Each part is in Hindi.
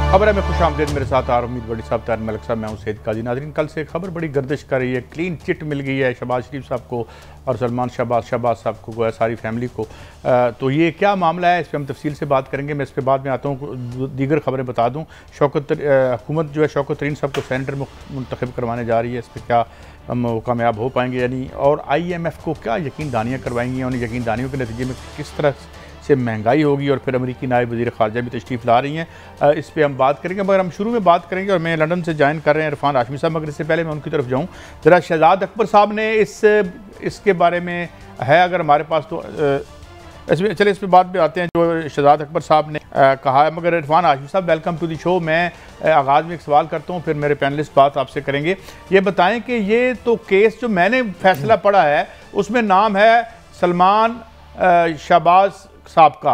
खबर है मैं खुश आमदेद मेरे साथ आर उम्मीद बड़ी साहब तार मलिक साहब मैं हूं सैयद काजी। नाज़रीन, कल से खबर बड़ी गर्दिश कर रही है, क्लीन चिट मिल गई है शहबाज शरीफ साहब को और सलमान शहबाज साहब को, गोया सारी फैमिली को। तो ये क्या मामला है, इस पर हम तफसील से बात करेंगे। मैं इस पर बाद में आता हूँ, दीगर खबरें बता दूँ। हुकूमत जो है शौकत तरीन साहब को सेनेटर मुंतखब करवाने जा रही है, इस पर क्या हम कामयाब हो पाएंगे यानी, और IMF को क्या यकीन दहानियाँ करवाएंगी, और यकीन दहानियों के नतीजे में किस तरह से महंगाई होगी, और फिर अमेरिकी नायब वज़ीर ख़ारजा भी तशरीफ़ ला रही हैं। इस पर हम बात करेंगे, मगर हम शुरू में बात करेंगे, और मैं लंदन से ज्वाइन कर रहे हैं इरफान हाशमी साहब। मगर इससे पहले मैं उनकी तरफ जाऊँ, ज़रा शहजाद अकबर साहब ने इसके बारे में है अगर हमारे पास तो इसमें चले इस पर बात पे आते हैं जो शहजाद अकबर साहब ने कहा है। मगर इरफान हाशमी साहब, वेलकम टू द शो। मैं आगाज़ में एक सवाल करता हूँ, फिर मेरे पैनलिस्ट बात आपसे करेंगे। ये बताएं कि ये तो केस जो मैंने फैसला पढ़ा है उसमें नाम है सलमान शहबाज साहब का,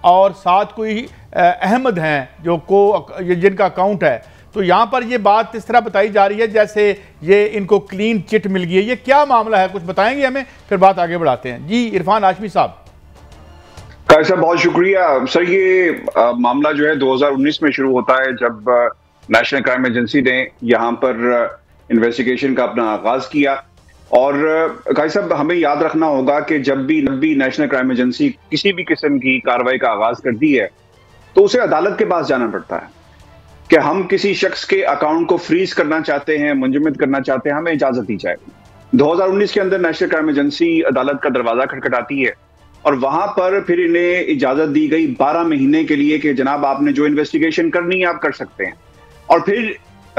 और साथ कोई अहमद हैं जिनका अकाउंट है। तो यहाँ पर ये बात इस तरह बताई जा रही है जैसे ये इनको क्लीन चिट मिल गई है। ये क्या मामला है, कुछ बताएंगे हमें, फिर बात आगे बढ़ाते हैं। जी इरफान हाशमी साहब। सर बहुत शुक्रिया। सर ये मामला जो है 2019 में शुरू होता है, जब नेशनल क्राइम एजेंसी ने यहाँ पर इन्वेस्टिगेशन का अपना आगाज किया। और भाई साहब, हमें याद रखना होगा कि जब भी नेशनल क्राइम एजेंसी किसी भी किस्म की कार्रवाई का आगाज करती है तो उसे अदालत के पास जाना पड़ता है कि हम किसी शख्स के अकाउंट को फ्रीज करना चाहते हैं, मुंजमद करना चाहते हैं, हमें इजाजत दी जाए। 2019 के अंदर नेशनल क्राइम एजेंसी अदालत का दरवाजा खटखटाती है और वहां पर फिर इन्हें इजाजत दी गई 12 महीने के लिए कि जनाब आपने जो इन्वेस्टिगेशन करनी है आप कर सकते हैं। और फिर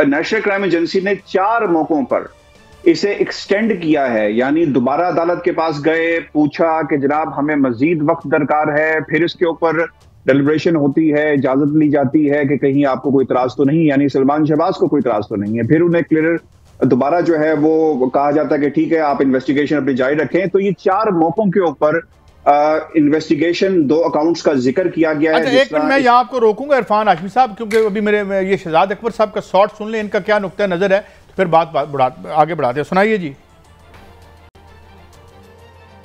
नेशनल क्राइम एजेंसी ने 4 मौकों पर इसे एक्सटेंड किया है, यानी दोबारा अदालत के पास गए, पूछा कि जनाब हमें मजीद वक्त दरकार है, फिर इसके ऊपर डेलिब्रेशन होती है, इजाजत ली जाती है कि कहीं आपको कोई इतराज तो नहीं, यानी सलमान शहबाज को कोई इतराज तो नहीं है। फिर उन्हें क्लियर दोबारा जो है वो कहा जाता है कि ठीक है आप इन्वेस्टिगेशन अपनी जारी रखें। तो ये 4 मौकों के ऊपर इन्वेस्टिगेशन 2 अकाउंट्स का जिक्र किया गया है। अच्छा, एक मिनट मैं यहाँ आपको रोकूंगा इरफान हाशमी साहब, क्योंकि अभी मेरे ये शहजाद अकबर साहब का शॉर्ट सुन लें, इनका क्या नुक्ता नजर है, फिर बात आगे बढ़ाते हैं। सुनाइए जी।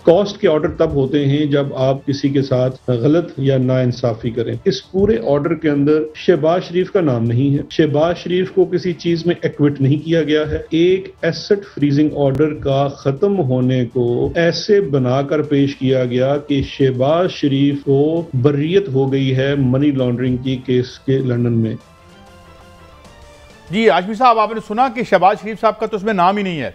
कॉस्ट के ऑर्डर तब होते हैं जब आप किसी के साथ गलत या नाइंसाफी करें। इस पूरे ऑर्डर के अंदर शहबाज शरीफ का नाम नहीं है, शहबाज शरीफ को किसी चीज में एक्विट नहीं किया गया है। एक एसेट फ्रीजिंग ऑर्डर का खत्म होने को ऐसे बनाकर पेश किया गया कि शहबाज शरीफ को बर्रियत हो गई है मनी लॉन्ड्रिंग की केस के लंदन में। जी हाशमी साहब, आपने सुना कि शहबाज शरीफ साहब का तो उसमें नाम ही नहीं है।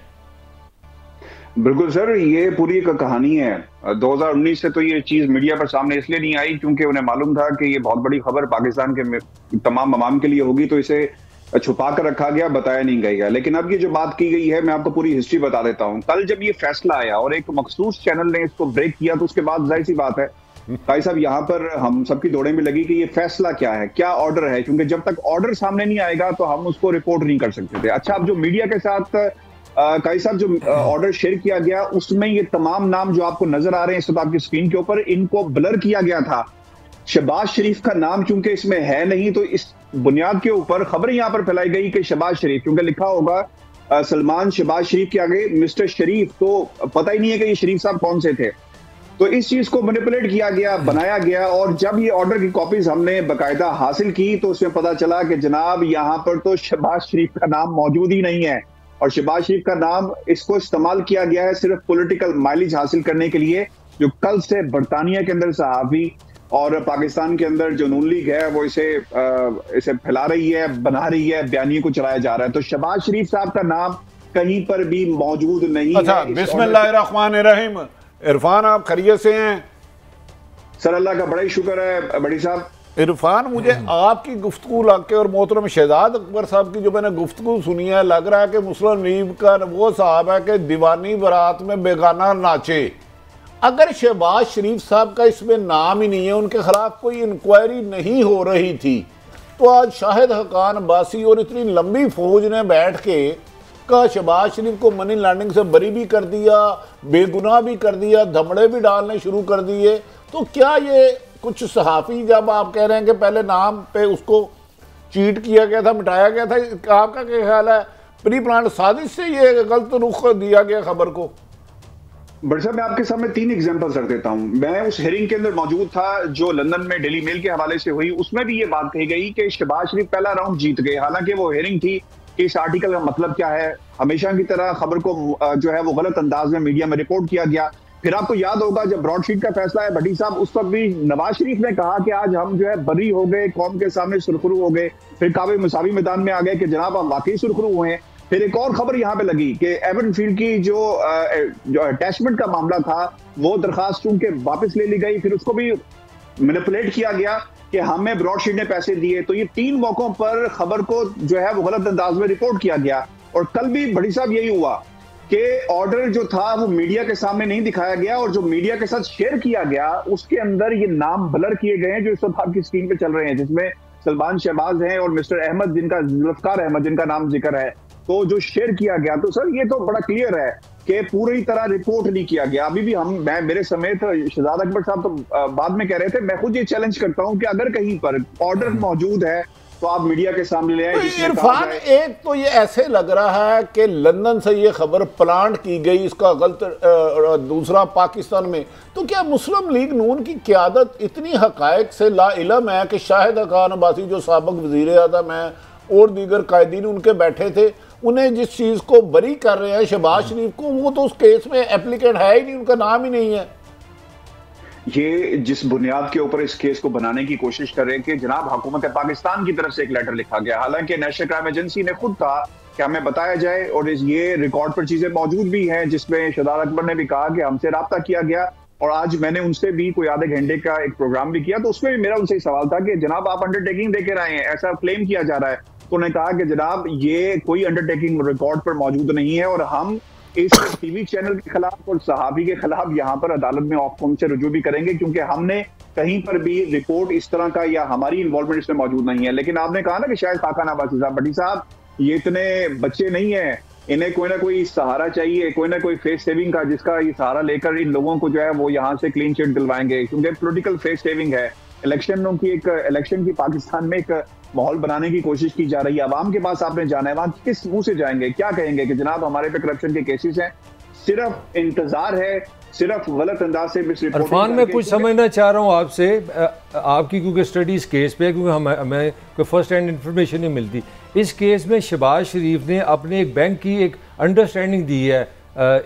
बिल्कुल सर, ये पूरी एक कहानी है। 2019 से तो ये चीज मीडिया पर सामने इसलिए नहीं आई क्योंकि उन्हें मालूम था कि ये बहुत बड़ी खबर पाकिस्तान के तमाम अवाम के लिए होगी, तो इसे छुपा कर रखा गया, बताया नहीं गया। लेकिन अब ये जो बात की गई है, मैं आपको पूरी हिस्ट्री बता देता हूँ। कल जब ये फैसला आया और एक मखसूस चैनल ने इसको ब्रेक किया, तो उसके बाद जाहिर सी बात है भाई साहब यहाँ पर हम सबकी दौड़े में लगी कि ये फैसला क्या है, क्या ऑर्डर है, क्योंकि जब तक ऑर्डर सामने नहीं आएगा तो हम उसको रिपोर्ट नहीं कर सकते थे। अच्छा, अब जो मीडिया के साथ काई साहब जो ऑर्डर शेयर किया गया उसमें ये तमाम नाम जो आपको नजर आ रहे हैं इस वक्त आपकी स्क्रीन के ऊपर, इनको ब्लर किया गया था। शहबाज शरीफ का नाम चूंकि इसमें है नहीं, तो इस बुनियाद के ऊपर खबर यहां पर फैलाई गई कि शहबाज शरीफ, क्योंकि लिखा होगा सलमान शहबाज शरीफ के आगे मिस्टर शरीफ, तो पता ही नहीं है कि ये शरीफ साहब कौन से थे। तो इस चीज को मैनिपुलेट किया गया, बनाया गया, और जब ये ऑर्डर की कॉपीज हमने बाकायदा हासिल की तो उसमें पता चला कि जनाब यहाँ पर तो शहबाज शरीफ का नाम मौजूद ही नहीं है, और शहबाज शरीफ का नाम इसको इस्तेमाल किया गया है सिर्फ पॉलिटिकल माइलेज हासिल करने के लिए, जो कल से बरतानिया के अंदर सहाफी और पाकिस्तान के अंदर जो नून लीग है वो इसे फैला रही है, बना रही है, बयानिए को चलाया जा रहा है। तो शहबाज शरीफ साहब का नाम कहीं पर भी मौजूद नहीं है। बिस्मिल्लाहिर्रहमानिर्रहीम। इरफान, आप खैरियत से हैं? सर अल्लाह का बड़ा ही शुक्र है बड़ी साहब। इरफान, मुझे आपकी गुफ्तगू लग के और मोहतरम शहजाद अकबर साहब की जो मैंने गुफ्तगू सुनी है, लग रहा है कि मुस्लिम लीग का वो साहब है कि दीवानी बारात में बेगाना नाचे। अगर शहबाज शरीफ साहब का इसमें नाम ही नहीं है, उनके खिलाफ कोई इंक्वायरी नहीं हो रही थी, तो आज शाहिद हकान अब्बासी और इतनी लंबी फौज ने बैठ के का शहबाज शरीफ को मनी लॉन्ड्रिंग से बरी भी कर दिया, बेगुनाह भी कर दिया, धमड़े भी डालने शुरू कर दिए। तो क्या ये कुछ सहाफ़ी, जब आप कह रहे हैं कि पहले नाम पे उसको चीट किया गया था, मिटाया गया था, आपका क्या ख्याल है, प्री प्लान साजिश से ये गलत रुख दिया गया खबर को? बट साहब मैं आपके सामने 3 एग्जांपल्स रख देता हूं। मैं उस हेयरिंग के अंदर मौजूद था जो लंदन में डेली मेल के हवाले से हुई, उसमें भी ये बात कही गई कि शहबाज शरीफ पहला राउंड जीत गए। हालांकि वो हेयरिंग थी कि इस आर्टिकल का मतलब क्या है, हमेशा की तरह खबर को जो है वो गलत अंदाज में मीडिया में रिपोर्ट किया गया। फिर आपको याद होगा जब ब्रॉडशीट का फैसला है भट्टी साहब, उस वक्त भी नवाज शरीफ ने कहा कि आज हम जो है बरी हो गए, कौम के सामने सुरखरू हो गए। फिर काबे मुसावी मैदान में आ गए कि जनाब हम वाकई सुरखरू हुए हैं। फिर एक और खबर यहाँ पे लगी कि एवन फील्ड की जो अटैचमेंट का मामला था वो दरखास्त चूंकि वापस ले ली गई, फिर उसको भी मैनिपुलेट किया गया कि हमें ब्रॉडशीट ने पैसे दिए। तो ये 3 मौकों पर खबर को जो है वो गलत अंदाज में रिपोर्ट किया गया। और कल भी भट्टी साहब यही हुआ कि ऑर्डर जो था वो मीडिया के सामने नहीं दिखाया गया और जो मीडिया के साथ शेयर किया गया उसके अंदर ये नाम ब्लर किए गए हैं जो इस वक्त आपकी स्क्रीन पे चल रहे हैं, जिसमें सलमान शहबाज हैं और मिस्टर अहमद जिनका जुल्फकार अहमद जिनका नाम जिक्र है। तो जो शेयर किया गया, तो सर ये तो बड़ा क्लियर है कि पूरी तरह रिपोर्ट नहीं किया गया। अभी भी मैं मेरे समेत शहजाद अकबर साहब तो बाद में कह रहे थे, मैं खुद ये चैलेंज करता हूं कि अगर कहीं पर ऑर्डर मौजूद है तो आप मीडिया के सामने ले आए। तो इरफान, एक तो ये ऐसे लग रहा है कि लंदन से ये खबर प्लांट की गई, इसका गलत, दूसरा पाकिस्तान में। तो क्या मुस्लिम लीग नून की क़यादत इतनी हक़ाइक़ से लाइलम है कि शाहिद खान अब्बासी जो साबिक़ वज़ीर-ए-आज़म है और दीगर कायदीन उनके बैठे थे, उन्हें जिस चीज़ को बरी कर रहे हैं शहबाज शरीफ को, वो तो उस केस में एप्लीकेंट है ही नहीं, उनका नाम ही नहीं है। ये जिस बुनियाद के ऊपर इस केस को बनाने की कोशिश कर रहे हैं कि जनाब हुकूमत पाकिस्तान की तरफ से एक लेटर लिखा गया, हालांकि नेशनल क्राइम एजेंसी ने खुद कहा कि हमें बताया जाए और ये रिकॉर्ड पर चीजें मौजूद भी हैं, जिसमें शहजाद अकबर ने भी कहा कि हमसे राब्ता किया गया और आज मैंने उनसे भी कोई आधे घंटे का एक प्रोग्राम भी किया। तो उसमें भी मेरा उनसे सवाल था कि जनाब आप अंडरटेकिंग देकर आए हैं, ऐसा क्लेम किया जा रहा है। तो उन्होंने कहा कि जनाब ये कोई अंडरटेकिंग रिकॉर्ड पर मौजूद नहीं है और हम इस टीवी चैनल के खिलाफ और सहाबी के खिलाफ यहाँ पर अदालत में ऑफकॉम से रुजू भी करेंगे, क्योंकि हमने कहीं पर भी रिपोर्ट इस तरह का या हमारी इन्वॉल्वमेंट इसमें मौजूद नहीं है। लेकिन आपने कहा ना कि शायद खाका अब्बासी साहब, भट्टी साहब ये इतने बच्चे नहीं है, इन्हें कोई ना कोई सहारा चाहिए, कोई ना कोई फेस सेविंग का, जिसका ये सहारा लेकर इन लोगों को जो है वो यहाँ से क्लीन चिट दिलवाएंगे, क्योंकि पोलिटिकल फेस सेविंग है। इलेक्शन की पाकिस्तान में एक माहौल बनाने की कोशिश की जा रही है। आवाम के पास आपने जाना है, वहां किस मुंह से जाएंगे, क्या कहेंगे कि जनाब हमारे पे करप्शन के केसेस हैं, सिर्फ इंतजार है, सिर्फ गलत अंदाज से मिसरिपोर्टिंग। इरफान, मैं कुछ समझना चाह रहा हूँ आपसे, आपकी क्योंकि स्टडी इस केस पे है, क्योंकि हमें कोई फर्स्ट हैंड इन्फॉर्मेशन नहीं मिलती। इस केस में शहबाज शरीफ ने अपने एक बैंक की एक अंडरस्टैंडिंग दी है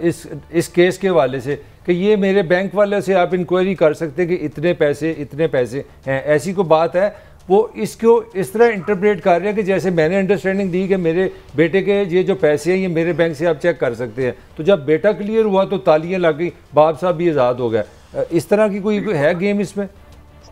इस केस के हवाले से कि ये मेरे बैंक वाले से आप इंक्वायरी कर सकते हैं कि इतने पैसे हैं, ऐसी कोई बात है। वो इसको इस तरह इंटरप्रेट कर रहे हैं कि जैसे मैंने अंडरस्टैंडिंग दी कि मेरे बेटे के ये जो पैसे हैं ये मेरे बैंक से आप चेक कर सकते हैं। तो जब बेटा क्लियर हुआ तो तालियां लग गई, बाप साहब भी आज़ाद हो गए। इस तरह की कोई है गेम इसमें?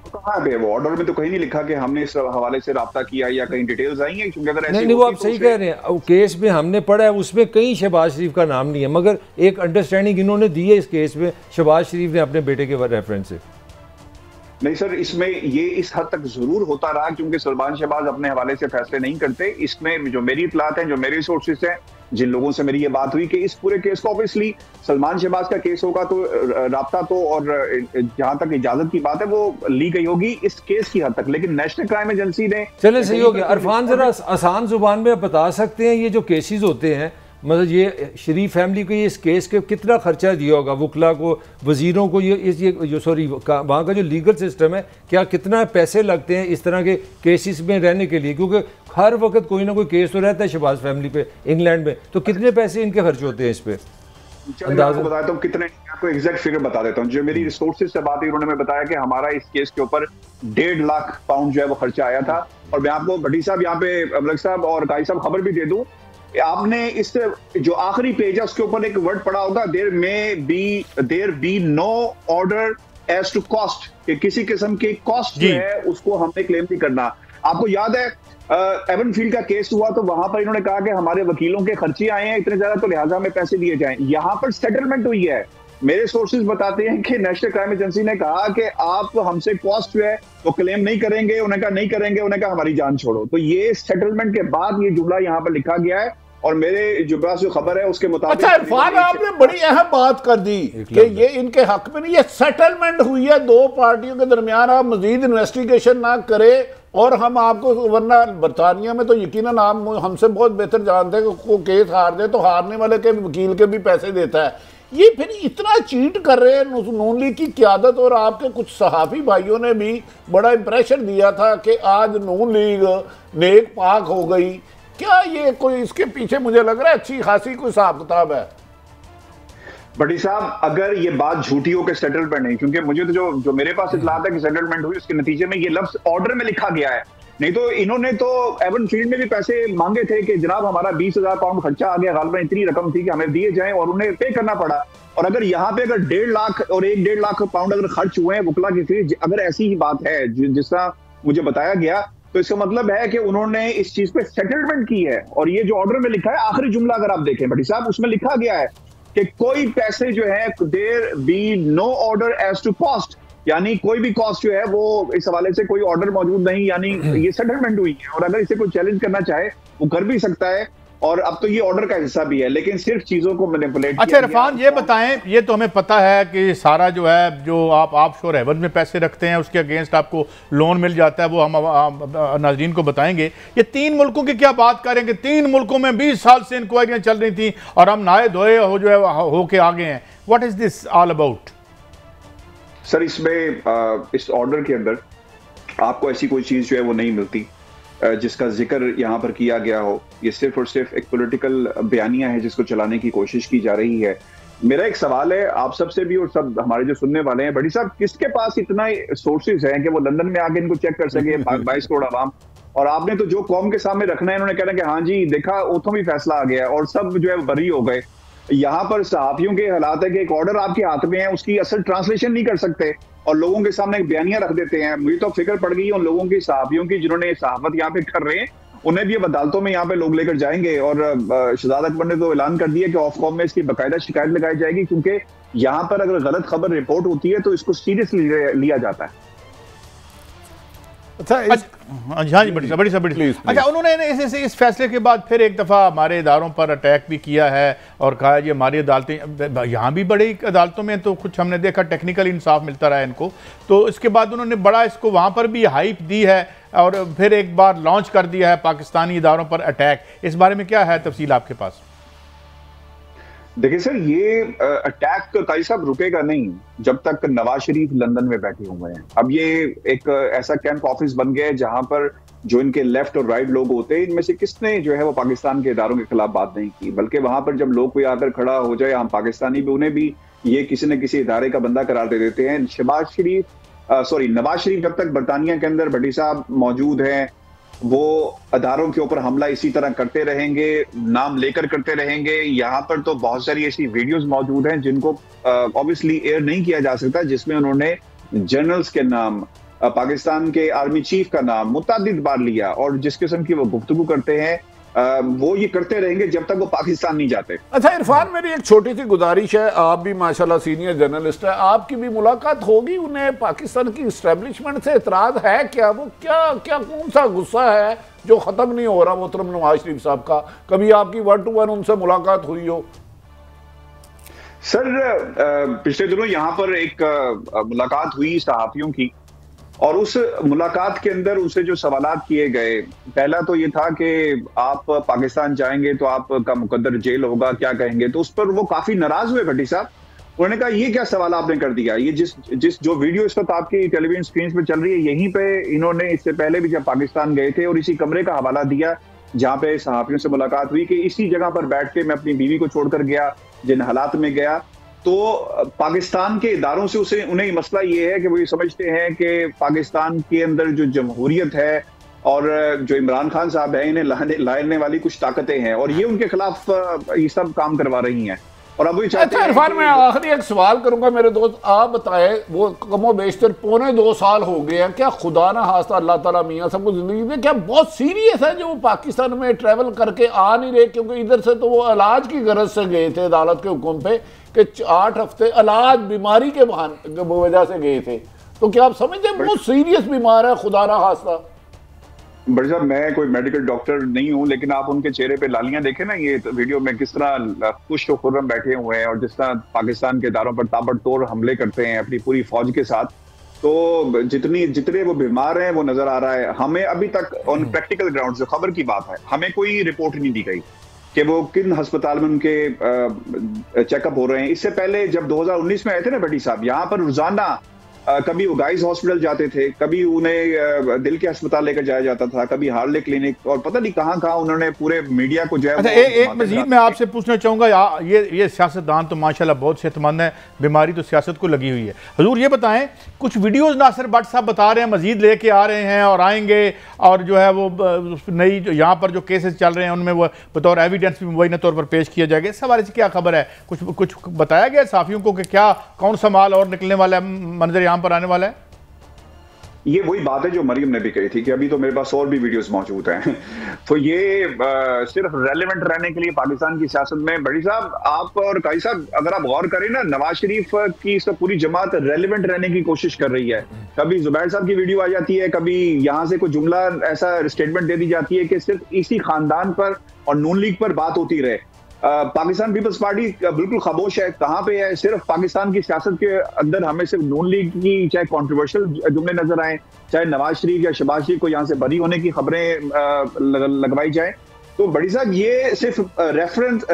कहाँ है वो? ऑर्डर में तो कहीं नहीं लिखा कि हमने इस हवाले से राब्ता किया या कहीं डिटेल्स आई हैं, क्योंकि अगर ऐसे नहीं, वो आप सही कह रहे हैं। केस में हमने पढ़ा है, उसमें कहीं शहबाज शरीफ का नाम नहीं है, मगर एक अंडरस्टैंडिंग इन्होंने दी है इस केस में शहबाज शरीफ ने अपने बेटे के रेफरेंस से। नहीं सर, इसमें ये इस हद तक जरूर होता रहा क्योंकि सलमान शहबाज अपने हवाले से फैसले नहीं करते। इसमें जो मेरी इतलात है, जो मेरे सोर्सेस हैं, जिन लोगों से मेरी ये बात हुई कि इस पूरे केस को ऑब्वियसली सलमान शहबाज का केस होगा तो राब्ता तो और जहां तक इजाजत की बात है वो ली गई होगी इस केस की हद तक, लेकिन नेशनल क्राइम एजेंसी ने चले सही हो गया। इरफान, जरा आसान जुबान में बता सकते हैं ये जो केसेस होते हैं, मतलब ये शरीफ फैमिली को ये इस केस के कितना खर्चा दिया होगा, वकला को, वजीरों को, वहाँ का जो लीगल सिस्टम है, क्या कितना पैसे लगते हैं इस तरह के केसेस में रहने के लिए? क्योंकि हर वक्त कोई ना कोई केस तो रहता है शहबाज फैमिली पे इंग्लैंड में, तो कितने पैसे इनके खर्च होते हैं इस पे? अंदाजा बताता हूँ कितने, आपको एग्जैक्ट फिगर बता देता हूँ। जो मेरी रिसोर्सेज से बात हुई उन्होंने बताया कि हमारा इस केस के ऊपर 1.5 लाख पाउंड जो है वो खर्चा आया था। और मैं आपको भट्टी साहब यहाँ पे अबलग साहब और काई साहब खबर भी दे दूं, आपने इस जो आखिरी पेज है उसके ऊपर एक वर्ड पढ़ा होगा, there be no order as to cost, कि किसी किस्म की कॉस्ट जो है उसको हमने क्लेम नहीं करना। आपको याद है एवन फील्ड का केस हुआ तो वहां पर इन्होंने कहा कि हमारे वकीलों के खर्चे आए हैं इतने ज्यादा, तो लिहाजा हमें पैसे दिए जाएं। यहां पर सेटलमेंट हुई है। मेरे सोर्सेज बताते हैं कि नेशनल क्राइम एजेंसी ने कहा कि आप हमसे कॉस्ट जो है वो क्लेम नहीं करेंगे, उन्हें कहा नहीं करेंगे, उन्हें कहा हमारी जान छोड़ो। तो ये सेटलमेंट के बाद ये जुमला यहाँ पर लिखा गया है और मेरे जो पास जो खबर है उसके मुताबिक। अच्छा इरफान, आपने बड़ी अहम बात कर दी कि ये इनके हक में नहीं, ये सेटलमेंट हुई है दो पार्टियों के दरमियान। आप मजीद इन्वेस्टिगेशन ना करें और हम आपको, वरना बरतानिया में तो यकीनन आप हमसे बहुत बेहतर जानते हैं कि को केस हार दे तो हारने वाले के वकील के भी पैसे देता है। ये फिर इतना चीट कर रहे हैं नून लीग की क़यादत। और आपके कुछ सहाफ़ी भाइयों ने भी बड़ा इंप्रेशन दिया था कि आज नून लीग नेक पाक हो गई। क्या ये कोई इसके पीछे मुझे लग रहा है अच्छी खासी कोई हिसाब किताब है? बड़ी साहब, अगर ये बात झूठी हो के सेटलमेंट नहीं, क्योंकि मुझे तो जो मेरे पास इतलात है कि सेटलमेंट हुई, उसके नतीजे में ये लफ्ज ऑर्डर में लिखा गया है। नहीं तो इन्होंने तो एवन फील्ड में भी पैसे मांगे थे कि जनाब हमारा 20,000 पाउंड खर्चा आ गया, गालबन इतनी रकम थी कि हमें दिए जाएं, और उन्हें पे करना पड़ा। और अगर यहाँ पे अगर 1.5 लाख और 1.5 लाख पाउंड अगर खर्च हुए हैं वकला की फीस, अगर ऐसी ही बात है जिस तरह मुझे बताया गया, तो इसका मतलब है कि उन्होंने इस चीज पे सेटलमेंट की है। और ये जो ऑर्डर में लिखा है, आखिरी जुमला अगर आप देखें भट्टी साहब, उसमें लिखा गया है कि कोई पैसे जो है there be no order as to cost, यानी कोई भी कॉस्ट जो है वो इस हवाले से कोई ऑर्डर मौजूद नहीं, यानी ये सेटलमेंट हुई है। और अगर इसे कोई चैलेंज करना चाहे वो कर भी सकता है, और अब तो ये ऑर्डर का हिस्सा भी है, लेकिन सिर्फ चीजों को मैनिपुलेट। अच्छा इरफान, ये बताएं, ये तो हमें पता है कि सारा जो है जो आप ऑफशोर हेवन में पैसे रखते हैं उसके अगेंस्ट आपको लोन मिल जाता है, वो हम नाज़रीन को बताएंगे। ये 3 मुल्कों की क्या बात करेंगे? 3 मुल्कों में 20 साल से इंक्वायरियां चल रही थी और हम नहाए धोए हो जो है होके आ गए हैं। What is this all about? Sir, इसमें इस ऑर्डर के अंदर आपको ऐसी कोई चीज जो है वो नहीं मिलती जिसका जिक्र यहाँ पर किया गया हो। ये सिर्फ और सिर्फ एक पॉलिटिकल बयानिया है जिसको चलाने की कोशिश की जा रही है। मेरा एक सवाल है आप सबसे भी और सब हमारे जो सुनने वाले हैं, बड़ी साहब, किसके पास इतना सोर्सेज हैं कि वो लंदन में आके इनको चेक कर सके 22 करोड़ आवाम? और आपने तो जो कौम के सामने रखना है, इन्होंने कहना कि हाँ जी देखा उतो भी फैसला आ गया और सब जो है बरी हो गए। यहाँ पर सहाफियों के हालात है कि एक ऑर्डर आपके हाथ में है, उसकी असल ट्रांसलेशन नहीं कर सकते और लोगों के सामने एक बयानिया रख देते हैं। मुझे तो फिक्र पड़ गई है उन लोगों की, सहाफियों की, जिन्होंने सहाफत यहाँ पे कर रहे हैं। उन्हें भी अब अदालतों में यहाँ पे लोग लेकर जाएंगे और शहजाद अकबर ने तो ऐलान कर दिया कि ऑफकॉम में इसकी बाकायदा शिकायत लगाई जाएगी, क्योंकि यहाँ पर अगर गलत खबर रिपोर्ट होती है तो इसको सीरियसली लिया जाता है। अच्छा हाँ जी, बड़ी प्लीज। अच्छा, उन्होंने इस फैसले के बाद फिर एक दफ़ा हमारे इदारों पर अटैक भी किया है और कहा जी हमारी अदालतें, यहाँ भी बड़ी अदालतों में तो कुछ हमने देखा टेक्निकल इंसाफ मिलता रहा इनको, तो इसके बाद उन्होंने बड़ा इसको वहाँ पर भी हाइप दी है और फिर एक बार लॉन्च कर दिया है पाकिस्तानी इदारों पर अटैक। इस बारे में क्या है तफसील आपके पास? देखिए सर, ये अटैक काजी साहब रुकेगा नहीं जब तक नवाज शरीफ लंदन में बैठे हुए हैं। अब ये एक ऐसा कैंप ऑफिस बन गया है जहां पर जो इनके लेफ्ट और राइट लोग होते हैं, इनमें से किसने जो है वो पाकिस्तान के इदारों के खिलाफ बात नहीं की, बल्कि वहां पर जब लोग कोई आकर खड़ा हो जाए, हम पाकिस्तानी भी, उन्हें भी ये किसी न किसी इदारे का बंदा करार दे देते हैं। नवाज शरीफ जब तक बरतानिया के अंदर भट्टी साहब मौजूद हैं, वो अदारों के ऊपर हमला इसी तरह करते रहेंगे, नाम लेकर करते रहेंगे। यहाँ पर तो बहुत सारी ऐसी वीडियोस मौजूद हैं जिनको ऑब्वियसली एयर नहीं किया जा सकता, जिसमें उन्होंने जनरल्स के नाम, पाकिस्तान के आर्मी चीफ का नाम मुतअद्दिद बार लिया, और जिस किस्म की वो गुफ्तगू करते हैं वो ये करते रहेंगे जब तक वो पाकिस्तान नहीं जाते। अच्छा इरफान, मेरी एक छोटी सी गुजारिश है, आप भी माशाल्लाह सीनियर जर्नलिस्ट है, आपकी भी मुलाकात होगी, उन्हें पाकिस्तान की इस्टेब्लिशमेंट से इतराज है क्या? वो क्या कौन सा गुस्सा है जो खत्म नहीं हो रहा मोहतरम नवाज शरीफ साहब का? कभी आपकी 1 to 1 उनसे मुलाकात हुई हो? सर, पिछले दिनों यहाँ पर एक मुलाकात हुई सहाफियों की, और उस मुलाकात के अंदर उनसे जो सवालात किए गए, पहला तो ये था कि आप पाकिस्तान जाएंगे तो आपका मुकद्दर जेल होगा, क्या कहेंगे? तो उस पर वो काफी नाराज हुए भट्टी साहब। उन्होंने कहा ये क्या सवाल आपने कर दिया? ये जिस जो वीडियो इस वक्त आपकी टेलीविजन स्क्रीन पे चल रही है, यहीं पे इन्होंने इससे पहले भी जब पाकिस्तान गए थे और इसी कमरे का हवाला दिया जहाँ पे सहाफियों से मुलाकात हुई, कि इसी जगह पर बैठ के मैं अपनी बीवी को छोड़कर गया, जिन हालात में गया। तो पाकिस्तान के इदारों से उन्हें मसला ये है कि वो ये समझते हैं कि पाकिस्तान के अंदर जो जमहूरियत है और जो इमरान खान साहब है, इन्हें लाने वाली कुछ ताकतें हैं और ये उनके खिलाफ ये सब काम करवा रही हैं। और अब वो चाहते हैं। इरफान, मैं आखिरी एक सवाल करूंगा मेरे दोस्त, आप बताएं, वो कमो बेशतर 1.25 साल हो गए हैं, क्या खुदा ना खास्ता अल्लाह ताला मियां सबको जिंदगी में, क्या बहुत सीरियस है जो वो पाकिस्तान में ट्रैवल करके आ नहीं रहे? क्योंकि इधर से तो वो इलाज की गरज से गए थे अदालत के हुक्म पे कि 8 हफ्ते इलाज बीमारी के वजह से गए थे, तो क्या आप समझते हैं बहुत सीरियस बीमार है खुदा ना खास्ता? बड़े साहब, मैं कोई मेडिकल डॉक्टर नहीं हूं, लेकिन आप उनके चेहरे पे लालियां देखें ना, ये वीडियो में किस तरह खुश व खुर्रम बैठे हुए हैं और जिस तरह पाकिस्तान के इदारों पर ताबड़तोड़ हमले करते हैं अपनी पूरी फौज के साथ, तो जितने वो बीमार हैं वो नजर आ रहा है हमें। अभी तक ऑन प्रैक्टिकल ग्राउंड से खबर की बात है, हमें कोई रिपोर्ट नहीं दी गई कि वो किन अस्पताल में उनके चेकअप हो रहे हैं। इससे पहले जब 2019 में आए थे ना भट्टी साहब, यहाँ पर रोजाना कभी वो गाइस हॉस्पिटल जाते थे, कभी उन्हें दिल के अस्पताल लेकर जाया जाता था, कभी हार्ले क्लिनिक, और पता नहीं कहाँ कहाँ उन्होंने पूरे मीडिया को जो है। अच्छा, एक मजीद मैं आपसे पूछना चाहूँगा, ये सियासतदान तो माशाल्लाह बहुत सेहतमंद है, बीमारी तो सियासत को लगी हुई है। हुजूर ये बताएं, कुछ वीडियोज़ नासिर भट्ट साहब बता रहे हैं मजीद लेके आ रहे हैं और आएंगे, और जो है वो नई जो यहाँ पर जो केसेस चल रहे हैं उनमें वो बतौर एविडेंस भी मुबैना तौर पर पेश किया जाएगा। इस हवाले से क्या खबर है? कुछ बताया गया साफियों को कि क्या कौन सा माल और निकलने वाला है, मंजर यहाँ पर आने वाला है? ये वही बात है जो मरियम ने भी कही थी कि अभी तो मेरे पास और भी वीडियोस मौजूद हैं। तो ये सिर्फ रेलेवेंट रहने के लिए पाकिस्तान की सियासत में, बड़ी साहब आप और काई साहब अगर आप गौर करें ना, नवाज शरीफ की सब पूरी जमात रेलेवेंट रहने की कोशिश कर रही है। कभी जुबैर साहब की वीडियो आ जाती है, कभी यहाँ से कोई जुमला ऐसा स्टेटमेंट दे दी जाती है कि सिर्फ इसी खानदान पर और नून लीग पर बात होती रहे। पाकिस्तान पीपल्स पार्टी बिल्कुल खामोश है। कहाँ पे है? सिर्फ पाकिस्तान की सियासत के अंदर हमें सिर्फ नून लीग की चाहे कंट्रोवर्शियल जुमले नजर आए, चाहे नवाज शरीफ या शहबाज शरीफ को यहाँ से बरी होने की खबरें लगवाई जाए, तो बड़ी साहब ये सिर्फ रेफरेंस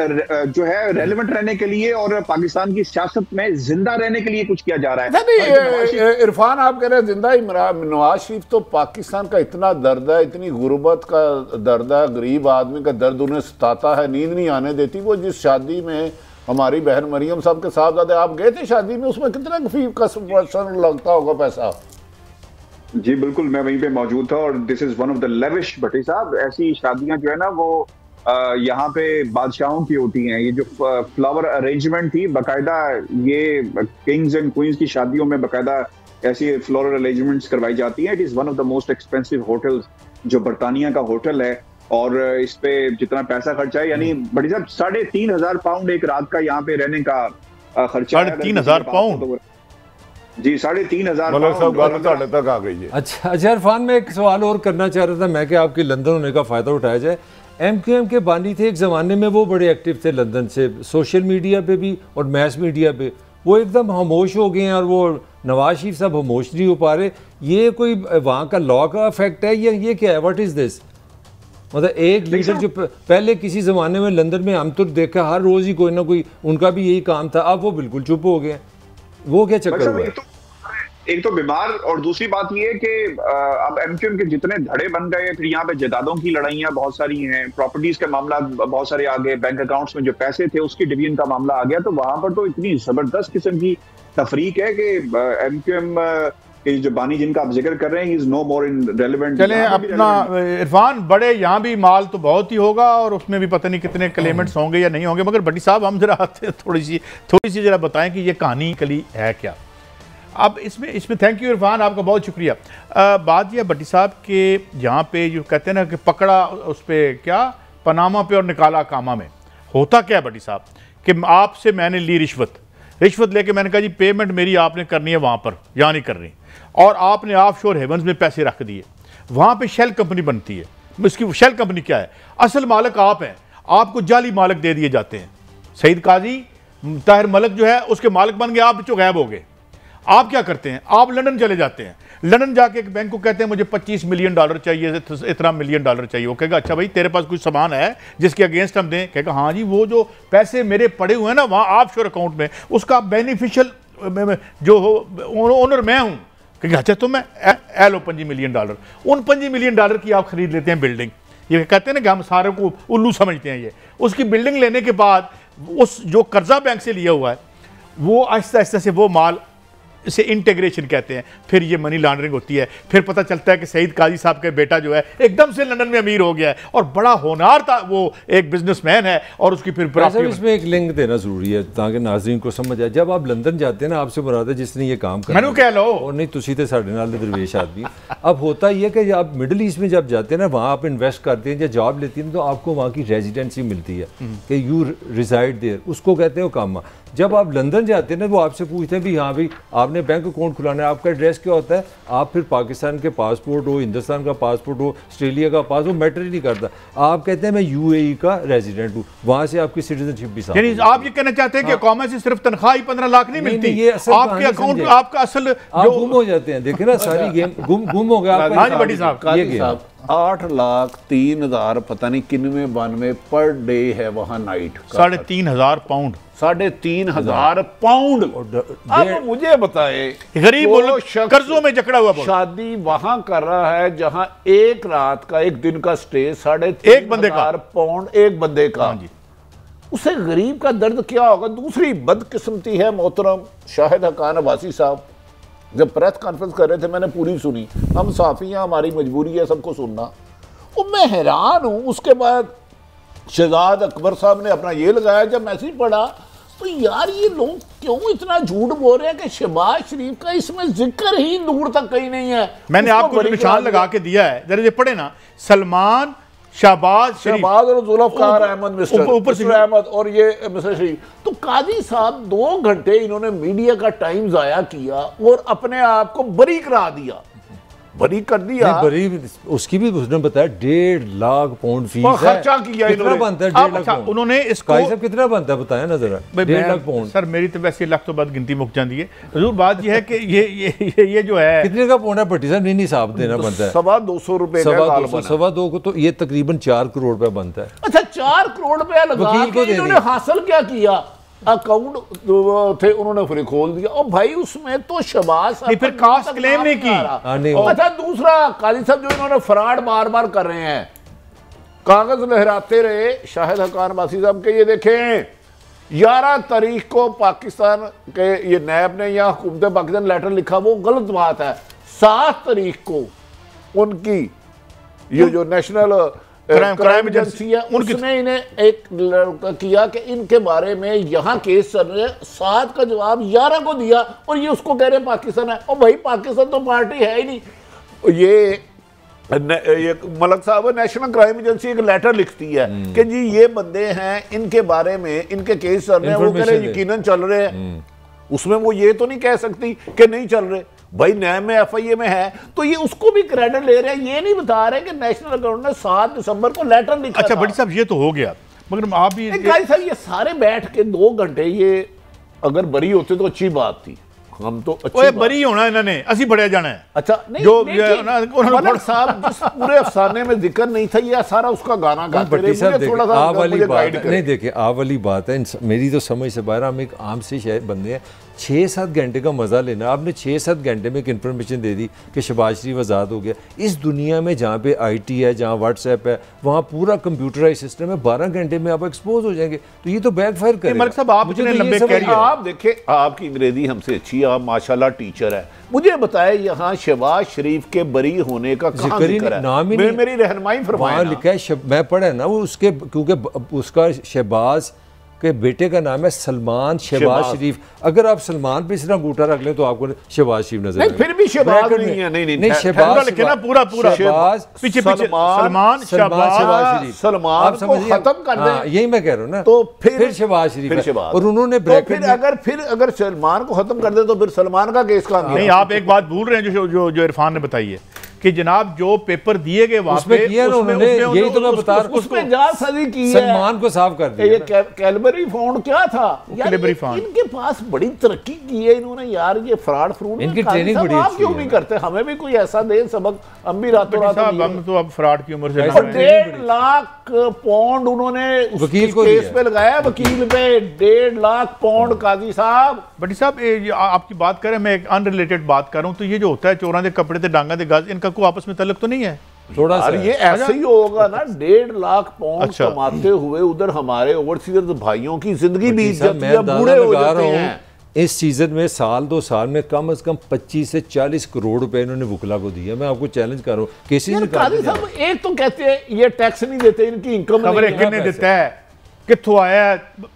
जो है रेलेवेंट रहने के लिए और पाकिस्तान की सियासत में जिंदा रहने के लिए कुछ किया जा रहा है। इरफान आप कह रहे हैं जिंदा ही, नवाज शरीफ तो पाकिस्तान का इतना दर्द है, इतनी गुर्बत का दर्द है, गरीब आदमी का दर्द उन्हें सताता है, नींद नहीं आने देती। वो जिस शादी में हमारी बहन मरियम साहब के साहबजादे आप गए थे शादी में, उसमें कितना फी का लगता होगा पैसा? जी बिल्कुल, मैं वहीं पे मौजूद था और this is one of the lavish. Bhatti साहब ऐसी शादियां जो है ना वो यहाँ पे बादशाहों की होती हैं। ये जो फ्लावर अरेंजमेंट थी बाकायदा, ये किंग्स एंड क्वींस की शादियों में बाकायदा ऐसी फ्लोरल अरेंजमेंट्स करवाई जाती हैं। It is one of the most expensive hotels जो बरतानिया का होटल है, और इस पे जितना पैसा खर्चा है, यानी बड़ी साहब 3,500 पाउंड एक रात का यहाँ पे रहने का खर्चा। 3,500 पाउंड? जी 3,500 तक आ गई है। अच्छा इरफान, मैं एक सवाल और करना चाह रहा था, मैं कि आपके लंदन होने का फ़ायदा उठाया जाए। MQM के बानी थे एक ज़माने में, वो बड़े एक्टिव थे लंदन से, सोशल मीडिया पे भी और मैस मीडिया पे। वो एकदम खामोश हो गए हैं और वो नवाज शरीफ साहब खामोश नहीं हो पा रहे। ये कोई वहाँ का लॉ का इफेक्ट है या ये क्या है? What is this? मतलब एक लीडर जो पहले किसी ज़माने में लंदन में हम तो देखा हर रोज़ ही कोई ना कोई उनका भी यही काम था, अब वो बिल्कुल चुप हो गए। वो क्या चक्कर हुआ? एक तो बीमार, और दूसरी बात ये कि अब MQM के जितने धड़े बन गए, फिर यहाँ पे जायदादों की लड़ाइयाँ बहुत सारी हैं, प्रॉपर्टीज के मामला बहुत सारे आ गए, बैंक अकाउंट्स में जो पैसे थे उसकी डिवीजन का मामला आ गया। तो वहां पर तो इतनी जबरदस्त किस्म की तफरीक है कि MQM के जो बानी जिनका आप जिक्र कर रहे हैं, is no more in relevant. चलें अपना इरफान, बड़े यहाँ भी माल तो बहुत ही होगा और उसमें भी पता नहीं कितने क्लेमेंट्स होंगे या नहीं होंगे, मगर भट्टी साहब हम जरा थोड़ी सी जरा बताएं कि ये कहानी कली है क्या। अब इसमें थैंक यू इरफान, आपका बहुत शुक्रिया। बात यह भट्टी साहब के यहाँ पे जो कहते हैं ना कि पकड़ा उस पर क्या पनामा पे और निकाला कामा में, होता क्या है भट्टी साहब कि आपसे मैंने ली रिश्वत लेके मैंने कहा जी पेमेंट मेरी आपने करनी है वहाँ पर, यहाँ नहीं करनी, और आपने ऑफशोर हेवंस में पैसे रख दिए। वहाँ पे शेल कंपनी बनती है। इसकी शेल कंपनी क्या है? असल मालिक आप हैं, आपको जाली मालिक दे दिए जाते हैं। सईद काजी ताहिर मलिक जो है उसके मालिक बन गए, आप जो गायब हो गए। आप क्या करते हैं? आप लंदन चले जाते हैं, लंदन जाके एक बैंक को कहते हैं मुझे $25 मिलियन चाहिए, इतना $1 मिलियन चाहिए। वो कहेगा अच्छा भाई तेरे पास कुछ सामान है जिसके अगेंस्ट हम दें? कहेगा हाँ जी, वो जो पैसे मेरे पड़े हुए हैं ना वहाँ ऑफशोर अकाउंट में, उसका बेनिफिशियल जो ओनर मैं हूँ। कहेगा अच्छा तो मैं लो $25 मिलियन, उन $25 मिलियन की आप खरीद लेते हैं बिल्डिंग। ये कहते हैं ना कि हम सारे को उल्लू समझते हैं। ये उसकी बिल्डिंग लेने के बाद उस जो कर्जा बैंक से लिया हुआ है वो आहिस्ता आहिस्ता से वो माल इसे इंटीग्रेशन कहते हैं, फिर ये मनी लॉन्ड्रिंग होती है। फिर पता चलता है कि सईद काजी साहब का बेटा जो है एकदम से लंदन में अमीर हो गया है और बड़ा होनहार था, वो एक बिजनेसमैन है और उसकी फिर इसमें एक लिंक देना जरूरी है ताकि नाज़रीन को समझ आए। जब आप लंदन जाते हैं ना, आपसे मुराद है जिसने ये काम करना, मैंने कह लो और नहीं तुसी थे साढ़े नाल दरवेश आदमी। अब होता यह कि आप मिडल ईस्ट में जब जाते हैं ना, वहाँ आप इन्वेस्ट करते हैं या जॉब लेती हैं तो आपको वहाँ की रेजिडेंसी मिलती है कि यू रिजाइड देयर, उसको कहते हैं कामा। जब आप लंदन जाते हैं ना, वो आपसे पूछते हैं भी हाँ भाई आपने बैंक अकाउंट खुलाना है, आपका एड्रेस क्या होता है? आप फिर पाकिस्तान के पासपोर्ट हो, हिंदुस्तान का पासपोर्ट हो, ऑस्ट्रेलिया का पासपोर्ट, मैटर ही नहीं करता। आप कहते हैं मैं UAE का रेजिडेंट हूँ, वहाँ से आपकी सिटीजनशिप भी यानी आप ये कहना चाहते हैं कि कौमा से सिर्फ तनख्वाह ही 15 लाख नहीं मिलती, ये आपके अकाउंट आपका असल आप गुम हो जाते हैं। देखे ना सारी गेम गुम हो गया। हाँ जी भट्टी साहब, 8,03,000 पता नहीं किनवे 92 पर डे है वहाँ नाइट। 3,500 pound, 3,500 pound. अब मुझे बताए गरीब कर्जों में जकड़ा हुआ शादी वहां कर रहा है जहां एक रात का, एक दिन का स्टे 3,500 पाउंड एक बंदे का। उसे गरीब का दर्द क्या होगा। दूसरी बदकिस्मती है मोहतरम शाहिद हकान अब्बासी साहब, जब प्रेस कॉन्फ्रेंस कर रहे थे मैंने पूरी सुनी, हम साफी हैं, हमारी मजबूरी है सबको सुनना, और मैं हैरान हूं। उसके बाद शहजाद अकबर साहब ने अपना ये लगाया, जब मैसेज पढ़ा तो यार ये लोग क्यों इतना झूठ बोल रहे हैं कि शहबाज शरीफ का इसमें जिक्र ही दूर तक कहीं नहीं है। मैंने आपको निशान लगा के दिया है, जरा ये पढ़े ना, सलमान, शहबाज और जुल्फकार अहमद, मिस्टर अहमद और ये मिस्टर शरीफ। तो काजी साहब 2 घंटे इन्होंने मीडिया का टाइम जाया किया और अपने आप को बरी करा दिया, बरी कर दिया। बरी उसकी भी उसने बताया 1.5 लाख पाउंड फीस है, खर्चा किया कितना बनता है 1.5 लाख पाउंड? उन्होंने इसको साहब कितना बनता है बताया ना जरा। 1.5 लाख पाउंड सर, मेरी तो वैसे लाख तो बात गिनती मुक जाती है। जरूर बात यह है कि ये जो है कितने का पाउंड है भट्टी साहब, नहीं हिसाब देना बनता है। 225 रुपए का, 225 को तो ये तकरीबन 4 करोड़ रुपया बनता है। अच्छा 4 करोड़ रुपया लगा के इन्होंने हासिल क्या किया? अकाउंट थे उन्होंने फिर खोल दिया, और भाई उसमें तो शहबाज फिर कास्ट क्लेम नहीं की। अच्छा दूसरा काजी साहब जो इन्होंने फ्रॉड बार बार कर रहे हैं, कागज लहराते रहे शाहिद हकान अब्बासी साहब के। ये देखें 11 तारीख को पाकिस्तान के ये नैब ने या हुकूमत पाकिस्तान लेटर लिखा, वो गलत बात है। 7 तारीख को उनकी ये जो नेशनल क्राइम एजेंसी है उसने इन्हें एक किया कि इनके बारे में यहाँ केस चल रहे हैं। 7 का जवाब 11 को दिया और ये उसको कह रहे हैं पाकिस्तान है। और भाई पाकिस्तान तो पार्टी है ही नहीं। ये मलक साहब नेशनल क्राइम एजेंसी एक लेटर लिखती है कि जी ये बंदे हैं, इनके बारे में इनके केस चल रहे हैं, वो कह रहे हैं यकीनन चल रहे हैं। उसमें वो ये तो नहीं कह सकती कि नहीं चल रहे। भाई नैब में FIA में है तो ये उसको भी क्रेडिट ले रहे हैं, ये नहीं बता रहे कि नेशनल अकाउंट ने 7 दिसंबर को लेटर लिखा। अच्छा बड़ी साहब ये तो हो गया, मगर आप भी साहब ये सारे बैठ के 2 घंटे ये अगर बरी होते तो अच्छी बात थी। हम तो बरी होना इन्होंने असी बड़े जाना है। अच्छा नहीं जो मलक साहब जिस पूरे अफसाने में जिक्र नहीं था, ये सारा उसका गाना गाते रहे। थोड़ा सा वाली बात नहीं, देखिए आ वाली बात है, मेरी तो समझ से बाहर। हम एक आम से शायद बंदे हैं, 6-7 घंटे का मज़ा लेना। आपने 6-7 घंटे में एक इन्फॉर्मेशन दे दी कि शहबाज शरीफ आज़ाद हो गया। इस दुनिया में जहाँ पे IT है, जहाँ व्हाट्सएप है, वहाँ पूरा कंप्यूटराइज सिस्टम है, 12 घंटे में आप एक्सपोज हो जाएंगे। तो ये तो बैकफायर करेगा। मलिक साहब आप इतने लंबे कैरियर, आप देखें आपकी अंग्रेजी हमसे अच्छी, आप माशाल्लाह टीचर है। मुझे बताए यहाँ शहबाज शरीफ के बरी होने का कहाँ जिक्र है? नाम ही नहीं, मेरी रहनुमाई फरमाएं। लिखा है, मैं पढ़ा ना वो उसके, क्योंकि उसका शहबाज के बेटे का नाम है सलमान शहबाज शरीफ। अगर आप सलमान पे इतना बूटा रख लें तो आपको शहबाज शरीफ नजर नहीं, फिर भी शहबाज नहीं है। नहीं शहबाज लिखे ना पूरा शहबाज पीछे सलमान शहबाज शरीफ। सलमान को खत्म कर दें, यही मैं कह रहा हूँ ना। तो फिर शहबाज शरीफ और उन्होंने फिर अगर सलमान को खत्म कर दे तो फिर सलमान का केस का नहीं। आप एक बात भूल रहे हैं जो इरफान ने बताई है कि जनाब जो पेपर दिए गए वहां पे यही तो मैं बता रहा हूं, उसमें जालसाजी की है, सलमान को साफ कर दिया। ये कैलबरी फाउंड क्या था यार, इनके पास बड़ी तरक्की की है इन्होंने यार। ये फ्रॉड फ्रूड इनकी ट्रेनिंग बड़ी आप क्यों नहीं करते? हमें भी कोई ऐसा दे सबक, हम भी रातों रात। हम तो अब फ्रॉड की उम्र से 1.5 लाख पाउंड उन्होंने वकील को केस पे लगाया, वकील पे 1.5 लाख पाउंड। काजी साहब बड़ी साहब आपकी बात करें, मैं एक अनरिलेटेड बात कर रहा हूँ। तो ये जो होता है चोरों के कपड़े थे, डांगा दे गाज, इनका कोई आपस में तल्लुक तो नहीं है? थोड़ा सा ये ऐसे ही होगा ना। 1.5 लाख पाउंड कमाते हुए उधर हमारे ओवरसीजर भाइयों की जिंदगी बीत जाती है, बूढ़े हो जाते हैं। इस सीजन में साल 2 साल में कम से कम 25 से 40 करोड़ रुपए इन्होंने वुकला को दिया। मैं आपको चैलेंज कर रहा हूँ। एक तो कहते हैं ये टैक्स नहीं देते, इनकी इनकम नहीं देता है, कित्थों आया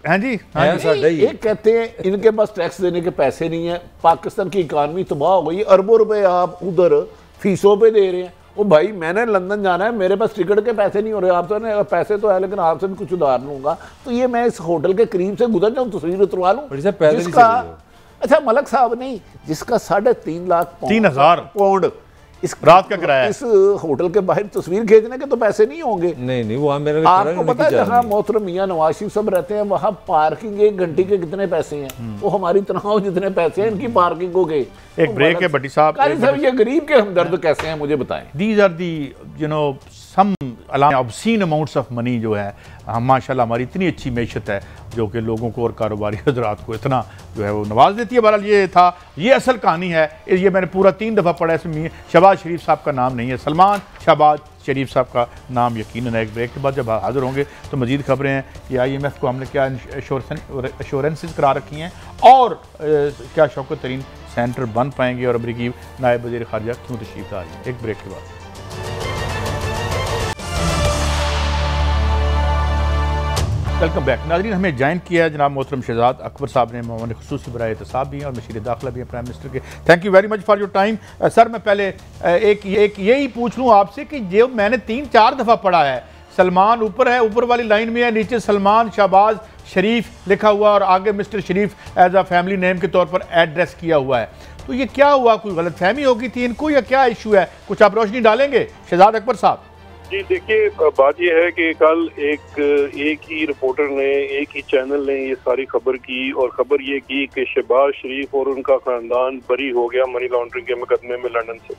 है जी? एक कहते हैं इनके पास टैक्स देने के पैसे नहीं है, पाकिस्तान की इकानमी तबाह हो गई, अरबों रुपए आप उधर फीसों पे दे रहे हैं। ओ भाई मैंने लंदन जाना है, मेरे पास टिकट के पैसे नहीं हो रहे, आप तो पैसे तो है लेकिन आपसे भी कुछ उधार लूंगा, तो ये मैं इस होटल के करीब से गुजर जाऊं, तस्वीर उतरवा लूं जिसका। अच्छा मलक साहब नहीं, जिसका 3.5 लाख 3,000 पाउंड इस रात का किराया, इस होटल के बाहर तस्वीर खींचने के तो पैसे नहीं होंगे। नहीं वो मेरे आपको पता है जहाँ मोहतरम मियां नवाज शरीफ सब रहते हैं वहाँ पार्किंग 1 घंटे के कितने पैसे हैं? वो हमारी तनख्वाह जितने पैसे हैं इनकी पार्किंगों के। एक ब्रेक है भट्टी साहब। ये गरीब के हमदर्द कैसे हैं मुझे बताएं। These are the some obscene amounts of money जो है, हम माशाल्लाह हमारी इतनी अच्छी मैशत है जो कि लोगों को और कारोबारी हजरात को इतना जो है वो नवाज देती है। बहरहाल ये था, ये असल कहानी है। ये मैंने पूरा 3 दफ़ा पढ़ा, इसमें शहबाज शरीफ साहब का नाम नहीं है, सलमान शहबाज शरीफ साहब का नाम यकीनन है। एक ब्रेक के बाद जब हाजिर होंगे तो मजीद खबरें हैं कि IMF को हमने क्या एश्योरेंसेस करा रखी हैं और क्या शौकत तरीन सेंटर बन पाएंगे और अमरीकी नायब वज़ीर ख़ारजा क्यों तशरीफ ला रही है। एक ब्रेक के बाद वेलकम बैक। नाज़रीन, हमें ज्वाइन किया है जनाब मोहतरम शहजाद अकबर साहब ने, मोहम्मद खुसूसी बराए एहतसाब भी हैं और मशीर दाखिला भी हैं प्राइम मिनिस्टर के। Thank you very much for your time. Sir मैं पहले एक यही पूछ लूँ आपसे कि जो मैंने 3-4 दफ़ा पढ़ा है, सलमान ऊपर है, ऊपर वाली लाइन में है, नीचे सलमान शहबाज शरीफ लिखा हुआ और आगे mister Sharif as a family name के तौर पर एड्रेस किया हुआ है। तो ये क्या हुआ? कोई गलत फहमी होगी थी इनको या क्या इशू है? कुछ आप रोशनी डालेंगे शहजाद अकबर साहब? जी देखिए, बात यह है कि कल एक ही रिपोर्टर ने, एक ही चैनल ने ये सारी खबर की और खबर ये की कि शहबाज शरीफ और उनका खानदान बरी हो गया मनी लॉन्ड्रिंग के मुकदमे में लंदन से।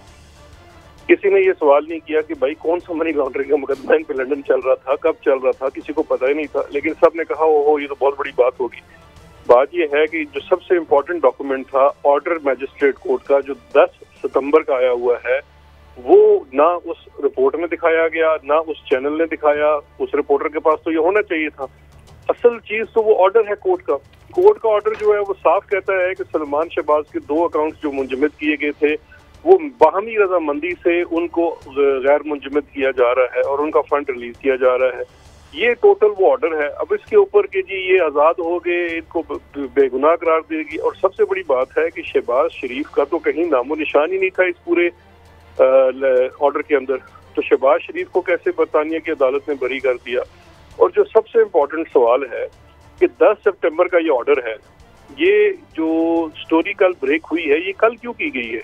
किसी ने ये सवाल नहीं किया कि भाई कौन सा मनी लॉन्ड्रिंग का मुकदमा इन पे लंदन चल रहा था, कब चल रहा था, किसी को पता ही नहीं था। लेकिन सब ने कहा ओहो ये तो बहुत बड़ी बात होगी। बात यह है कि जो सबसे इम्पोर्टेंट डॉक्यूमेंट था ऑर्डर मैजिस्ट्रेट कोर्ट का जो 10 सितंबर का आया हुआ है, वो ना उस रिपोर्ट में दिखाया गया, ना उस चैनल ने दिखाया। उस रिपोर्टर के पास तो ये होना चाहिए था। असल चीज तो वो ऑर्डर है कोर्ट का। कोर्ट का ऑर्डर जो है वो साफ कहता है कि सलमान शहबाज के 2 अकाउंट्स जो मुंजमद किए गए थे वो बाहमी रजामंदी से उनको गैर मुंजमद किया जा रहा है और उनका फंड रिलीज किया जा रहा है। ये टोटल वो ऑर्डर है। अब इसके ऊपर कि जी ये आज़ाद हो गए, इनको बेगुनाह करार देगी। और सबसे बड़ी बात है कि शहबाज शरीफ का तो कहीं नामो निशान ही नहीं था इस पूरे ऑर्डर के अंदर। तो शहबाज शरीफ को कैसे बरतानिया की अदालत ने बरी कर दिया? और जो सबसे इम्पोर्टेंट सवाल है कि 10 सितंबर का ये ऑर्डर है, ये जो स्टोरी कल ब्रेक हुई है ये कल क्यों की गई है?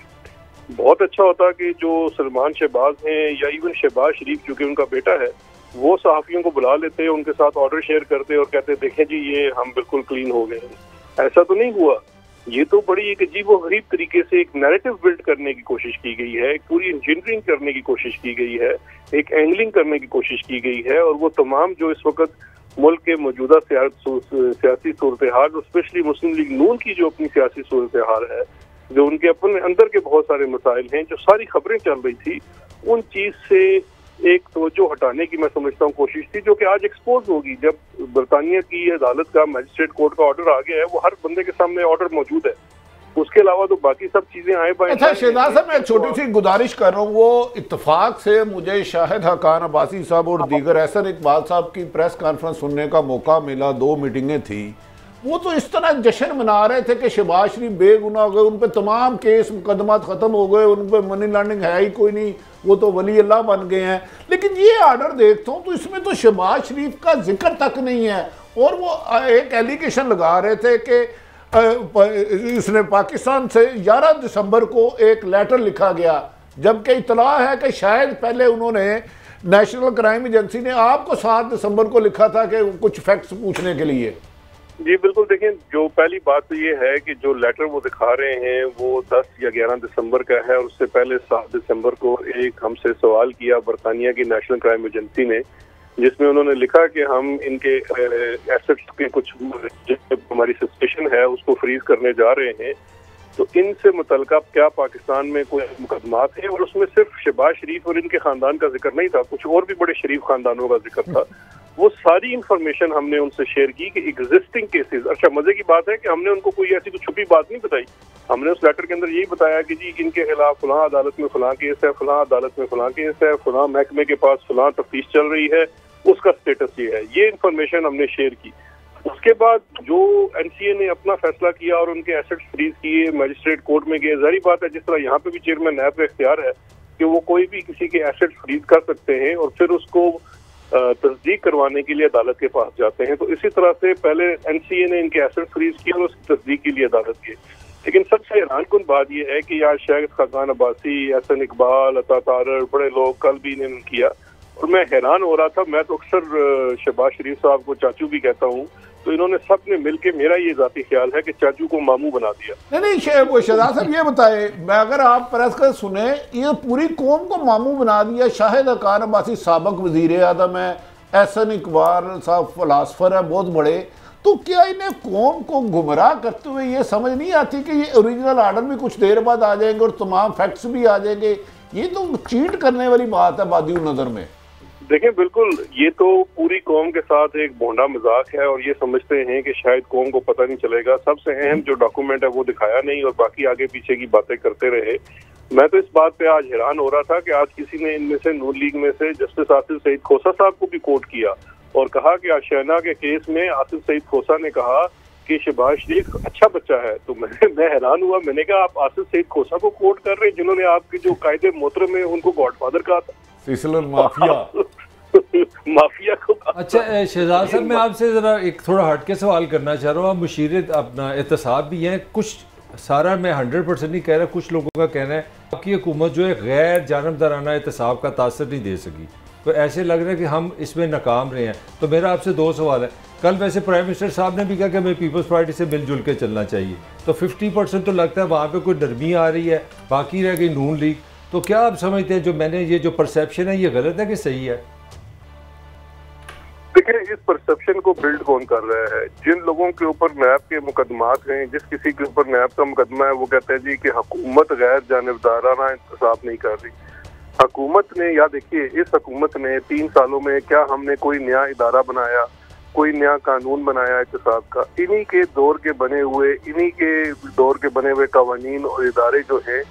बहुत अच्छा होता कि जो सलमान शहबाज हैं या इवन शहबाज शरीफ जो कि उनका बेटा है वो सहाफियों को बुला लेते, उनके साथ ऑर्डर शेयर करते और कहते देखें जी ये हम बिल्कुल क्लीन हो गए हैं। ऐसा तो नहीं हुआ। ये तो बड़ी एक अजीब व गरीब तरीके से एक नैरेटिव बिल्ड करने की कोशिश की गई है, एक पूरी इंजीनियरिंग करने की कोशिश की गई है, एक एंगलिंग करने की कोशिश की गई है। और वो तमाम जो इस वक्त मुल्क के मौजूदा सियासी सूरत हाल, स्पेशली मुस्लिम लीग नून की जो अपनी सियासी सूरत हाल है, जो उनके अपने अंदर के बहुत सारे मसाइल हैं, जो सारी खबरें चल रही थी, उन चीज से एक तवज्जो हटाने की मैं समझता हूँ कोशिश थी, जो कि आज एक्सपोज होगी जब बरतानिया की अदालत का मैजिस्ट्रेट कोर्ट का ऑर्डर आ गया है। वो हर बंदे के सामने ऑर्डर मौजूद है, उसके अलावा तो बाकी सब चीजें आए पाए। अच्छा शहजाद साहब, मैं एक छोटी सी गुजारिश कर रहा हूँ। वो इत्तेफाक से मुझे शाहिद हकान अब्बासी साहब और दीगर एहसन इकबाल साहब की प्रेस कॉन्फ्रेंस सुनने का मौका मिला। 2 मीटिंगें थी। वो तो इस तरह जश्न मना रहे थे कि शहबाज शरीफ बेगुनाह हो गए, उन पर तमाम केस मुकदमात खत्म हो गए, उन पर मनी लॉन्ड्रिंग है ही कोई नहीं, वो तो वली अल्लाह बन गए हैं। लेकिन ये ऑर्डर देखता हूँ तो इसमें तो शहबाज शरीफ का जिक्र तक नहीं है। और वो एक एलिगेशन लगा रहे थे कि इसने पाकिस्तान से 11 दिसंबर को एक लेटर लिखा गया, जबकि इतला है कि शायद पहले उन्होंने नेशनल क्राइम एजेंसी ने आपको 7 दिसंबर को लिखा था कि कुछ फैक्ट्स पूछने के लिए। जी बिल्कुल, देखें जो पहली बात तो ये है कि जो लेटर वो दिखा रहे हैं वो 10 या 11 दिसंबर का है। और उससे पहले 7 दिसंबर को एक हमसे सवाल किया बरतानिया की नेशनल क्राइम एजेंसी ने, जिसमें उन्होंने लिखा कि हम इनके एसेट्स के कुछ हमारी सस्पेशन है उसको फ्रीज करने जा रहे हैं। तो इनसे मुतल्लिका क्या पाकिस्तान में कोई मुकदमात हैं? और उसमें सिर्फ शहबाज शरीफ और इनके खानदान का जिक्र नहीं था, कुछ और भी बड़े शरीफ खानदानों का जिक्र था। वो सारी इंफॉर्मेशन हमने उनसे शेयर की कि एग्जिस्टिंग केसेस। अच्छा मजे की बात है कि हमने उनको कोई ऐसी कुछ छुपी बात नहीं बताई। हमने उस लेटर के अंदर यही बताया कि जी इनके खिलाफ फलां अदालत में फलां केस है, फलां अदालत में फलां केस है, फलां महकमे के पास फलां तफ्तीश चल रही है, उसका स्टेटस ये है। ये इंफॉर्मेशन हमने शेयर की। उसके बाद जो एनसीए ने अपना फैसला किया और उनके एसेट्स फ्रीज किए, मैजिस्ट्रेट कोर्ट में गए। जाहिर बात है जिस तरह यहाँ पे भी चेयरमैन नैब का इख्तियार है कि वो कोई भी किसी के एसेट्स फ्रीज कर सकते हैं और फिर उसको तस्दीक करवाने के लिए अदालत के पास जाते हैं। तो इसी तरह से पहले एनसीए ने इनके एसेट्स फ्रीज किए और उसकी तस्दीक के लिए अदालत गए। लेकिन सबसे हैरानकुन बात यह है कि यहाँ शेख खकान अब्बासी, एहसन इकबाल, अता तारर, बड़े लोग कल भी इन्होंने किया और मैं हैरान हो रहा था। मैं तो अक्सर शहबाज शरीफ साहब को चाचू भी कहता हूँ, तो इन्होंने सब ने मिलकर, मेरा ये जाती ख्याल है कि चाचू को मामू बना दिया। नहीं वो शहजाद साहब ये बताए, मैं अगर आप प्रेस कर सुने, ये पूरी कौम को मामू बना दिया। शाहिद खकान अब्बासी साबिक वजीर आज़म है, एहसन इकबाल साहब फिलासफर है बहुत बड़े, तो क्या इन्हें कौम को गुमराह करते हुए ये समझ नहीं आती कि ये ओरिजिनल आर्डर भी कुछ देर बाद आ जाएंगे और तमाम फैक्ट्स भी आ जाएंगे? ये तो चीट करने वाली बात है बादी नजर में। देखें, बिल्कुल ये तो पूरी कौम के साथ एक भोंडा मजाक है और ये समझते हैं कि शायद कौम को पता नहीं चलेगा। सबसे अहम जो डॉक्यूमेंट है वो दिखाया नहीं और बाकी आगे पीछे की बातें करते रहे। मैं तो इस बात पे आज हैरान हो रहा था कि आज किसी ने इनमें से नून लीग में से जस्टिस आसिफ सईद खोसा साहब को भी कोट किया और कहा कि आशियाना के केस में आसिफ सईद खोसा ने कहा कि शहबाज शरीफ अच्छा बच्चा है। तो मैं हैरान हुआ। मैंने कहा आप आसिफ सईद खोसा को कोट कर रहे हैं जिन्होंने आपके जो कायदे मोहतरम में उनको गॉडफादर कहा था, सिलसिला माफिया माफिया को। अच्छा शहजाद साहब, मैं आपसे ज़रा एक थोड़ा हट के सवाल करना चाह रहा हूँ। आप मुशीर अपना एहतसाब भी हैं, कुछ सारा मैं 100% नहीं कह रहा, कुछ लोगों का कहना है आपकी हुकूमत जो है गैर जानबदाराना एहतसाब का तासर नहीं दे सकी, तो ऐसे लग रहा है कि हम इसमें नाकाम रहे हैं। तो मेरा आपसे दो सवाल है। कल वैसे प्राइम मिनिस्टर साहब ने भी कहा कि हमें पीपल्स पार्टी से मिलजुल के चलना चाहिए, तो 50% तो लगता है वहाँ पे कोई नरमी आ रही है, बाकी रह गई नून लीग। तो क्या आप समझते हैं जो मैंने ये जो परसेप्शन है ये गलत है कि सही है? देखिए, इस परसेप्शन को बिल्ड कौन कर रहा है? जिन लोगों के ऊपर नैब के मुकदमात हैं, जिस किसी के ऊपर नैब का मुकदमा है, वो कहते हैं जी कि हुकूमत गैर जानिबदाराना इंतसाब नहीं कर रही। हुकूमत ने, या देखिए इस हुकूमत ने 3 सालों में क्या हमने कोई नया इदारा बनाया, कोई नया कानून बनाया एहतसाब का? इन्हीं के दौर के बने हुए कवानीन और इदारे जो हैं,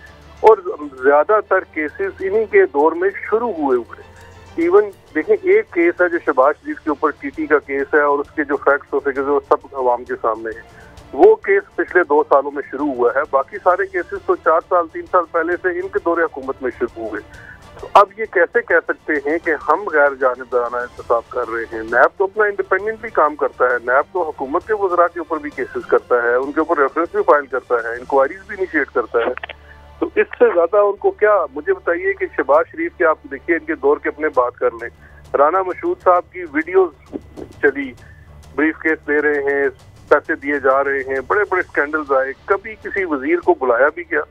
और ज्यादातर केसेस इन्हीं के दौर में शुरू हुए। इवन देखें, एक केस है जो शहबाज शरीफ के ऊपर टीटी का केस है और उसके जो फैक्ट्स और फिगर्स वो सब अवाम के सामने है। वो केस पिछले 2 सालों में शुरू हुआ है, बाकी सारे केसेस तो 4 साल 3 साल पहले से इनके दौरे हुकूमत में शुरू हुए। तो अब ये कैसे कह सकते हैं कि हम गैर जानिबदाराना इंतसाब कर रहे हैं? नैब तो अपना इंडिपेंडेंटली काम करता है, नैब तो हुकूमत के वज़रा के ऊपर भी केसेस करता है, उनके ऊपर रेफरेंस भी फाइल करता है, इंक्वायरीज भी इनिशिएट करता है। तो इससे ज्यादा उनको क्या? मुझे बताइए कि शहबाज शरीफ के, आप देखिए इनके दौर के अपने बात कर लें, राना मशहूद साहब की वीडियोस चली, ब्रीफ केस दे रहे हैं, पैसे दिए जा रहे हैं, बड़े बड़े स्कैंडल्स आए, कभी किसी वजीर को बुलाया भी गया?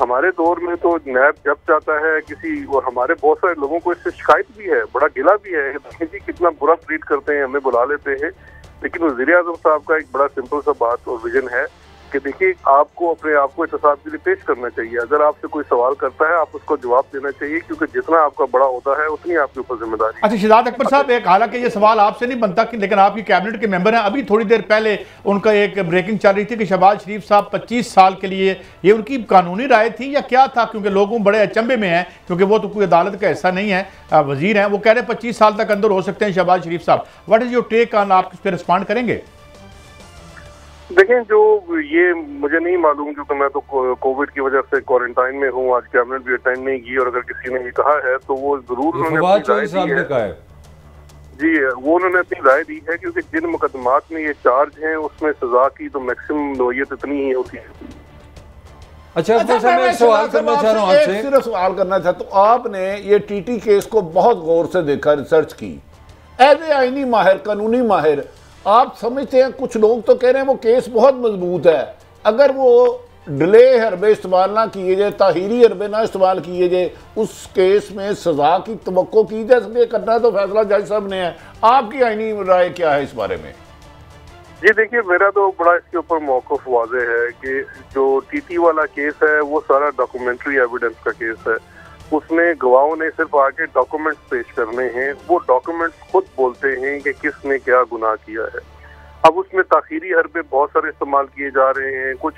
हमारे दौर में तो नैब जब चाहता है किसी, और हमारे बहुत सारे लोगों को इससे शिकायत भी है, बड़ा गिला भी है जी कितना बुरा ट्रीट करते हैं, हमें बुला लेते हैं। लेकिन वजीर आज़म साहब का एक बड़ा सिंपल सा बात और विजन है कि देखिए, आपको अपने आप को एहतसाब के लिए पेश करना चाहिए। अगर आपसे कोई सवाल करता है आप उसको जवाब देना चाहिए, क्योंकि जितना आपका बड़ा होता है उतनी आपके ऊपर जिम्मेदारी। अच्छा शहजाद अकबर साहब, एक हालांकि ये सवाल आपसे नहीं बनता कि, लेकिन आपकी कैबिनेट के मेंबर हैं, अभी थोड़ी देर पहले उनका एक ब्रेकिंग चल रही थी कि शहबाज शरीफ साहब 25 साल के लिए, ये उनकी कानूनी राय थी या क्या था? क्योंकि लोगों बड़े अचंभे में हैं, क्योंकि वो तो कोई अदालत का हिस्सा नहीं है, वजीर हैं, वो कह रहे हैं 25 साल तक अंदर हो सकते हैं शहबाज शरीफ साहब। What is your take on? आप इस पर रिस्पॉन्ड करेंगे? देखें, जो ये मुझे नहीं मालूम, क्योंकि मैं तो कोविड की वजह से क्वारंटाइन में हूँ, आज कैबिनेट भी अटेंड नहीं की, और अगर किसी ने ये कहा है तो वो जरूर उन्होंने अपनी राय दी है। जी, वो उन्होंने अपनी राय दी है, क्योंकि जिन मुकदमात में ये चार्ज हैं उसमें सजा की तो मैक्सिमम नौयत इतनी ही होती है। अच्छा मैं एक सवाल करना चाह रहा हूँ आपसे, सिर्फ सवाल करना चाहता हूँ। आपने ये टीटी केस को बहुत गौर से देखा, रिसर्च की, एज ए आईनी माहिर, कानूनी माहिर, आप समझते हैं? कुछ लोग तो कह रहे हैं वो केस बहुत मजबूत है, अगर वो डिले हरबे इस्तेमाल ना किए जाए, ताहीरी हरबे ना इस्तेमाल किए जाए, उस केस में सजा की तवक्को की जा सके। करना तो फैसला जज साहब ने है। आपकी आईनी राय क्या है इस बारे में? जी देखिए, मेरा तो बड़ा इसके ऊपर मौक़िफ़ वाज़ेह है कि जो टीटी वाला केस है वो सारा डॉक्यूमेंट्री एविडेंस का केस है। उसमें गवाहों ने सिर्फ आके डॉक्यूमेंट्स पेश करने हैं, वो डॉक्यूमेंट्स खुद बोलते हैं कि किसने क्या गुनाह किया है। अब उसमें ताखीरी हरबे बहुत सारे इस्तेमाल किए जा रहे हैं। कुछ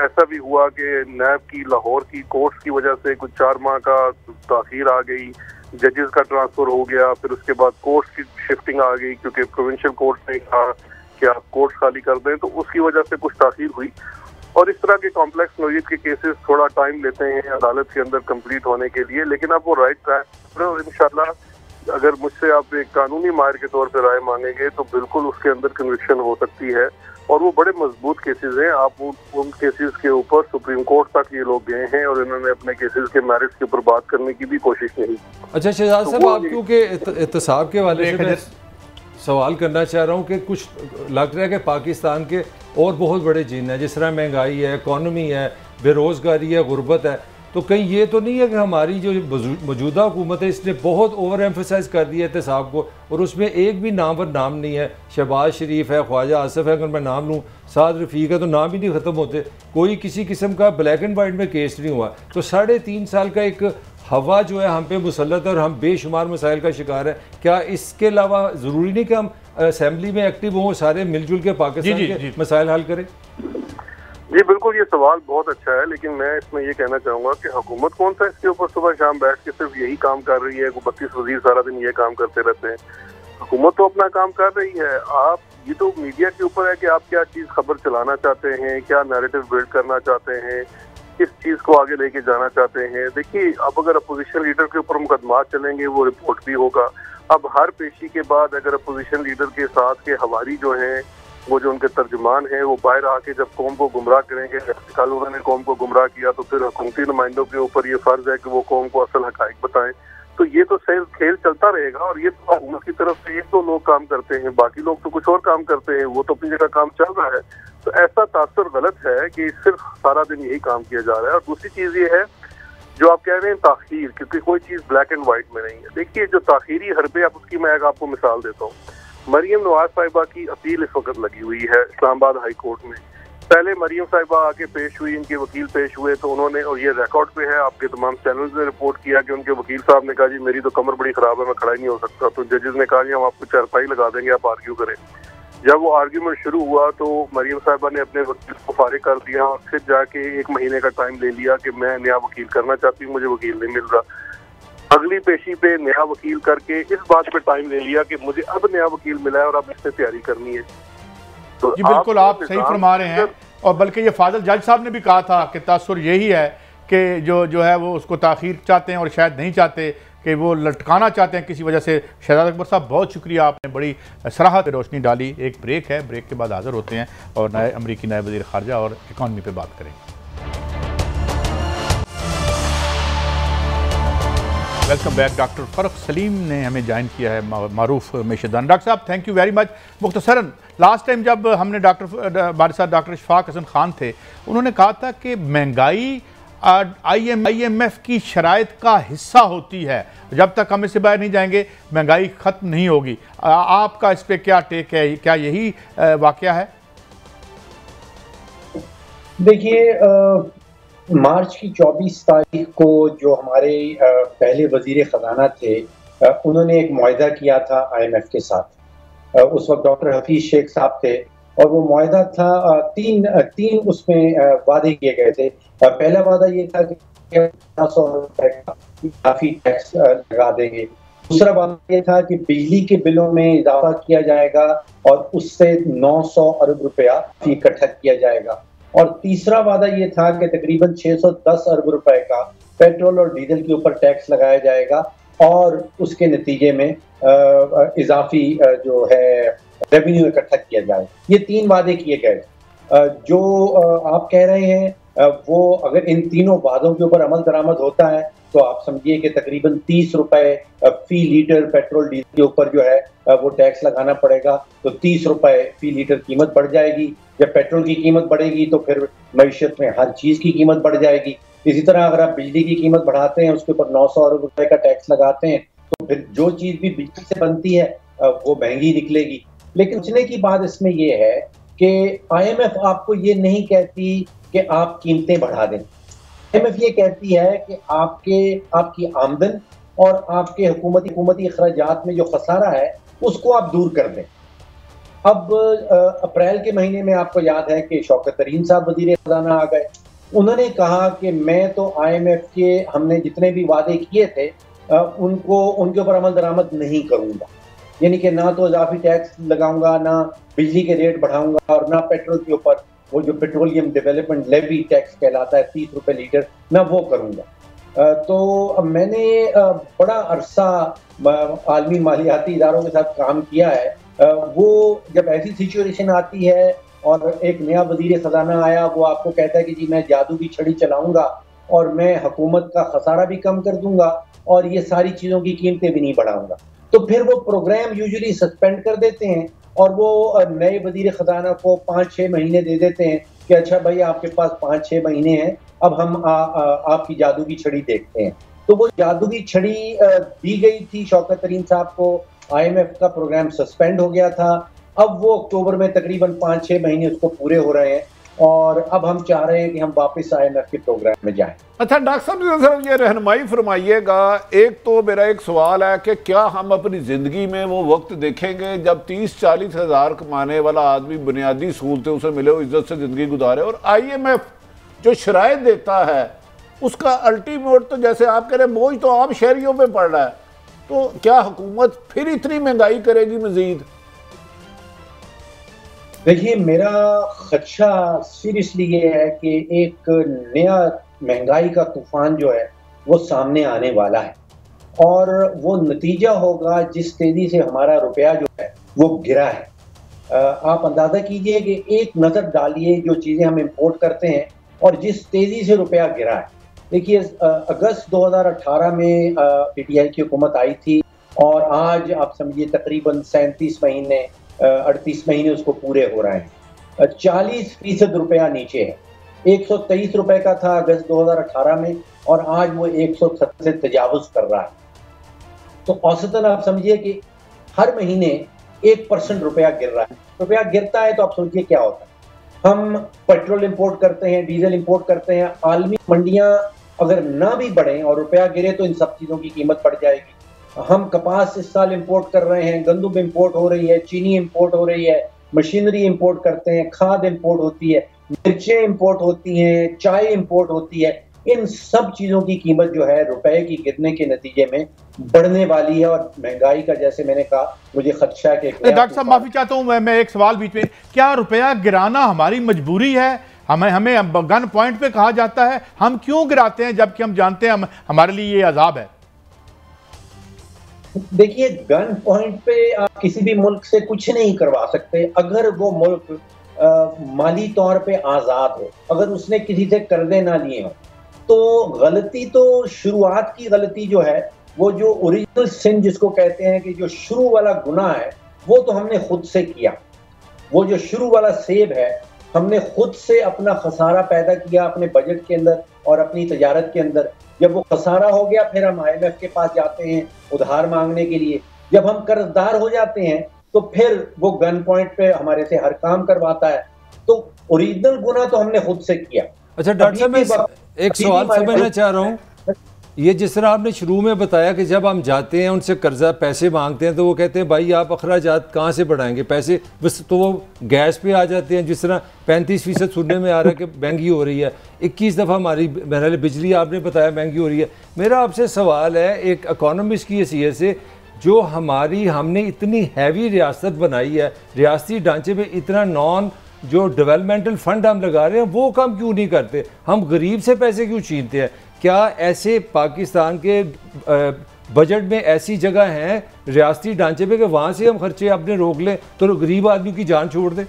ऐसा भी हुआ कि नैब की लाहौर की कोर्ट्स की वजह से कुछ 4 माह का ताखीर आ गई, जजेस का ट्रांसफर हो गया, फिर उसके बाद कोर्ट्स की शिफ्टिंग आ गई, क्योंकि प्रोविंशियल कोर्ट ने कहा कि आप कोर्ट्स खाली कर दें, तो उसकी वजह से कुछ ताखीर हुई। और इस तरह के कॉम्प्लेक्स नौयत के केसेस थोड़ा टाइम लेते हैं अदालत के अंदर कंप्लीट होने के लिए, लेकिन अब वो राइट ट्रैक पर इंशाल्लाह। अगर मुझसे आप एक कानूनी माहिर के तौर पर राय मांगेंगे तो बिल्कुल उसके अंदर कन्विक्शन हो सकती है, और वो बड़े मजबूत केसेस हैं। आप उन केसेस के ऊपर सुप्रीम कोर्ट तक ये लोग गए हैं और इन्होंने अपने केसेस के मेरिट्स के ऊपर बात करने की भी कोशिश नहीं की। अच्छा शहजाद साहब, आप क्योंकि एहतसाब के वाले से मैं सवाल करना चाह रहा हूँ कि कुछ लग रहा है कि पाकिस्तान के और बहुत बड़े जिन हैं, जिस तरह महंगाई है, इकॉनमी है, बेरोज़गारी है, गुर्बत है, तो कहीं ये तो नहीं है कि हमारी जो मौजूदा हुकूमत है इसने बहुत ओवर एम्फेसाइज कर दिया एहतसाब को, और उसमें एक भी नाम पर नाम नहीं है। शहबाज शरीफ है, ख्वाजा आसिफ है, अगर मैं नाम लूँ, साद रफ़ीक है, तो नाम ही नहीं ख़त्म होते। कोई किसी किस्म का ब्लैक एंड वाइट में केस नहीं हुआ। तो 3.5 साल का एक हवा जो है हम पे मुसल्लत है और हम बेशुमार मसाइल का शिकार है। क्या इसके अलावा ज़रूरी नहीं कि हम असेंबली में एक्टिव हों, सारे मिलजुल के पाकिस्तान के मसाइल हल करें? जी बिल्कुल, ये सवाल बहुत अच्छा है, लेकिन मैं इसमें ये कहना चाहूँगा कि हुकूमत कौन सा इसके ऊपर सुबह शाम बैठ के सिर्फ यही काम कर रही है। 32 वजीर सारा दिन ये काम करते रहते हैं। हुकूमत तो अपना काम कर रही है। आप ये तो मीडिया के ऊपर है कि आप क्या चीज़ खबर चलाना चाहते हैं, क्या नैरेटिव बिल्ड करना चाहते हैं, किस चीज़ को आगे लेके जाना चाहते हैं। देखिए, अब अगर अपोजिशन लीडर के ऊपर मुकदमा चलेंगे, वो रिपोर्ट भी होगा। अब हर पेशी के बाद अगर अपोजिशन लीडर के साथ के हवारी जो हैं, वो जो उनके तर्जुमान हैं, वो बाहर आके जब कौम को गुमराह करेंगे, कल उन्होंने कौम को गुमराह किया, तो फिर हुकूमती नुमाइंदों के ऊपर ये फर्ज है कि वो कौम को असल हकाइक बताएं। तो ये तो खेल चलता रहेगा, और ये तो हुकूमत की तरफ से 1-2 लोग काम करते हैं, बाकी लोग तो कुछ और काम करते हैं, वो तो अपनी जगह काम चल रहा है। तो ऐसा तासुर गलत है कि सिर्फ सारा दिन यही काम किया जा रहा है। और दूसरी चीज़ ये है जो आप कह रहे हैं ताखीर, क्योंकि कोई चीज़ ब्लैक एंड वाइट में नहीं है। देखिए, जो ताखीरी हरबे, आप उसकी मैं आपको मिसाल देता हूँ। मरियम नवाज साहिबा की अपील इस वक्त लगी हुई है इस्लामाबाद हाई कोर्ट में। पहले मरियम साहिबा आके पेश हुई, इनके वकील पेश हुए, तो उन्होंने, और ये रिकॉर्ड पे है, आपके तमाम चैनल्स ने रिपोर्ट किया कि उनके वकील साहब ने कहा जी मेरी तो कमर बड़ी खराब है, मैं खड़ा ही नहीं हो सकता। तो जजेस ने कहा जी हम आपको चारपाई लगा देंगे, आप आर्ग्यू करें। जब वो आर्ग्यूमेंट शुरू हुआ तो मरियम साहिबा ने अपने वकील को फारिग कर दिया और फिर जाके 1 महीने का टाइम ले लिया कि मैं नया वकील करना चाहती हूँ, मुझे वकील नहीं मिल रहा। अगली पेशी पे नया वकील करके इस बात पे टाइम ले लिया कि मुझे अब नया वकील मिला है और अब इससे तैयारी करनी है। तो जी बिल्कुल, आप सही फरमा रहे हैं। और बल्कि ये फाजल जज साहब ने भी कहा था कि तासुर यही है कि जो है वो उसको ताखीर चाहते हैं और शायद नहीं चाहते कि वो लटकाना चाहते हैं किसी वजह से। शहजाद अकबर साहब, बहुत शुक्रिया, आपने बड़ी सराहत रोशनी डाली। एक ब्रेक है, ब्रेक के बाद हाजिर होते हैं और नए अमरीकी नए वज़ीर ख़ारजा और इकॉनमी पे बात करेंगे। Welcome back. Doctor Farrukh Saleem ने हमें ज्वाइन किया है, मारूफ मेशदान। डॉक्टर साहब, थैंक यू वेरी मच। मुख्तसरन, लास्ट टाइम जब हमने हमारे साथ डॉक्टर इशफाक हसन खान थे, उन्होंने कहा था कि महंगाई IMF की शराइत का हिस्सा होती है, जब तक हम इससे बाहर नहीं जाएंगे महंगाई ख़त्म नहीं होगी। आपका इस पर क्या टेक है, क्या यही वाक़या है? देखिए, मार्च की 24 तारीख को जो हमारे पहले वजीर ख़जाना थे, उन्होंने एक मुआहदा किया था IMF के साथ। उस वक्त डॉक्टर हफीज शेख साहब थे और वो मुआहदा था, तीन उसमें वादे किए गए थे। पहला वादा ये था कि 900 रुपए का काफी टैक्स लगा देंगे। दूसरा वादा ये था कि बिजली के बिलों में इजाफा किया जाएगा और उससे 900 अरब रुपया इकट्ठा किया जाएगा। और तीसरा वादा ये था कि तकरीबन 610 अरब रुपए का पेट्रोल और डीजल के ऊपर टैक्स लगाया जाएगा और उसके नतीजे में इजाफी जो है रेवेन्यू इकट्ठा किया जाए। ये 3 वादे किए गए। जो आप कह रहे हैं वो अगर इन तीनों वादों के ऊपर अमल दरामद होता है तो आप समझिए कि तकरीबन 30 रुपए फी लीटर पेट्रोल डीजल के ऊपर जो है वो टैक्स लगाना पड़ेगा। तो 30 रुपए फी लीटर कीमत बढ़ जाएगी। जब पेट्रोल की कीमत बढ़ेगी तो फिर मईशत में हर चीज की कीमत बढ़ जाएगी। इसी तरह अगर आप बिजली की कीमत बढ़ाते हैं, उसके ऊपर 900 अरब रुपए का टैक्स लगाते हैं, तो फिर जो चीज भी बिजली से बनती है वो महंगी निकलेगी। लेकिन सोचने की बात इसमें यह है कि IMF आपको ये नहीं कहती कि आप कीमतें बढ़ा दें। IMF ये कहती है कि आपकी आमदन और आपके हुकूमती अखराजात में जो खसारा है उसको आप दूर कर दें। अब अप्रैल के महीने में आपको याद है कि शौकत तरीन साहब वजीर खजाना आ गए। उन्होंने कहा कि मैं तो IMF के हमने जितने भी वादे किए थे उनके ऊपर अमल दरामद नहीं करूंगा, यानी कि ना तो इजाफी टैक्स लगाऊंगा, ना बिजली के रेट बढ़ाऊंगा और ना पेट्रोल के ऊपर वो जो पेट्रोलियम डेवलपमेंट लेवी टैक्स कहलाता है 30 रुपए लीटर, मैं वो करूंगा। तो मैंने बड़ा अरसा आलमी मालियाती इदारों के साथ काम किया है। वो जब ऐसी सिचुएशन आती है और एक नया वजीर खजाना आया, वो आपको कहता है कि जी मैं जादू की छड़ी चलाऊंगा और मैं हुकूमत का खसारा भी कम कर दूंगा और ये सारी चीज़ों की कीमतें भी नहीं बढ़ाऊंगा, तो फिर वो प्रोग्राम यूजुअली सस्पेंड कर देते हैं और वो नए वजीर खजाना को 5-6 महीने दे देते हैं कि अच्छा भाई आपके पास 5-6 महीने हैं, अब हम आपकी जादू की छड़ी देखते हैं। तो वो जादू की छड़ी दी गई थी शौकत तरीन साहब को, IMF का प्रोग्राम सस्पेंड हो गया था, अब वो अक्टूबर में तकरीबन 5-6 महीने उसको पूरे हो रहे हैं और अब हम चाह रहे हैं कि हम वापस IMF के प्रोग्राम में जाएं। अच्छा डॉक्टर साहब ये रहनुमाई फरमाइएगा, एक तो मेरा एक सवाल है कि क्या हम अपनी ज़िंदगी में वो वक्त देखेंगे जब 30-40 हज़ार कमाने वाला आदमी बुनियादी सहूलतें उसे मिले, वो इज्जत से ज़िंदगी गुजारे, और IMF जो शराइत देता है उसका अल्टीमेट तो जैसे आप कह रहे हैं बोझ तो आम शहरियों पे पड़ रहा है, तो क्या हुकूमत फिर इतनी महंगाई करेगी मजीद? देखिए मेरा खदशा सीरियसली ये है कि एक नया महंगाई का तूफान जो है वो सामने आने वाला है और वो नतीजा होगा जिस तेजी से हमारा रुपया जो है वो गिरा है। आप अंदाजा कीजिए कि एक नज़र डालिए जो चीज़ें हम इंपोर्ट करते हैं और जिस तेजी से रुपया गिरा है। देखिए अगस्त 2018 में PTI की हुकूमत आई थी और आज आप समझिए तकरीबन 37 महीने 38 महीने उसको पूरे हो रहे हैं, 40% रुपया नीचे है। 123 रुपए का था अगस्त 2018 में और आज वो 170 से तजावुज कर रहा है। तो औसतन आप समझिए कि हर महीने 1% रुपया गिर रहा है। रुपया गिरता है तो आप सोचिए क्या होता है। हम पेट्रोल इंपोर्ट करते हैं, डीजल इंपोर्ट करते हैं, आलमी मंडियां अगर ना भी बढ़ें और रुपया गिरे तो इन सब चीज़ों की कीमत बढ़ जाएगी। हम कपास इस साल इंपोर्ट कर रहे हैं, गंदम इंपोर्ट हो रही है, चीनी इंपोर्ट हो रही है, मशीनरी इंपोर्ट करते हैं, खाद इंपोर्ट होती है, मिर्चें इंपोर्ट होती हैं, चाय इंपोर्ट होती है। इन सब चीज़ों की कीमत जो है रुपए की गिरने के नतीजे में बढ़ने वाली है और महंगाई का जैसे मैंने कहा मुझे खदशा है कि डॉक्टर साहब माफ़ी चाहता हूँ, मैं एक सवाल बीच में, क्या रुपया गिराना हमारी मजबूरी है? हमें गन पॉइंट पे कहा जाता है, हम क्यों गिराते हैं जबकि हम जानते हैं हमारे लिए ये अजाब है? देखिए गन पॉइंट पे आप किसी भी मुल्क से कुछ नहीं करवा सकते अगर वो मुल्क माली तौर पे आज़ाद हो, अगर उसने किसी से कर्जे ना लिए हो। तो गलती तो शुरुआत की गलती जो है वो जो ओरिजिनल सिन जिसको कहते हैं कि जो शुरू वाला गुनाह है वो तो हमने खुद से किया। वो जो शुरू वाला सेब है हमने खुद से अपना खसारा पैदा किया अपने बजट के अंदर और अपनी तजारत के अंदर। जब वो खसारा हो गया फिर हम IMF के पास जाते हैं उधार मांगने के लिए। जब हम कर्जदार हो जाते हैं तो फिर वो गन पॉइंट पे हमारे से हर काम करवाता है। तो ओरिजिनल गुनाह तो हमने खुद से किया। अच्छा डॉक्टर साहब मैं एक सवाल समझना चाह रहा हूँ, ये जिस तरह आपने शुरू में बताया कि जब हम जाते हैं उनसे कर्जा पैसे मांगते हैं तो वो कहते हैं भाई आप अखराजात कहाँ से बढ़ाएंगे पैसे, बस तो वो गैस पे आ जाते हैं। जिस तरह 35% सुनने में आ रहा है कि महंगी हो रही है, 21 दफ़ा हमारी बहरहाल बिजली आपने बताया महंगी हो रही है। मेरा आपसे सवाल है एक इकोनॉमिस्ट की हैसियत से, जो हमने इतनी हैवी रियासत बनाई है, रियासती ढांचे में इतना नॉन जो डेवलपमेंटल फंड हम लगा रहे हैं वो काम क्यों नहीं करते? हम गरीब से पैसे क्यों छीनते हैं? क्या ऐसे पाकिस्तान के बजट में ऐसी जगह हैं रियासती ढांचे पे कि वहाँ से हम खर्चे अपने रोक लें तो गरीब आदमी की जान छोड़ दें?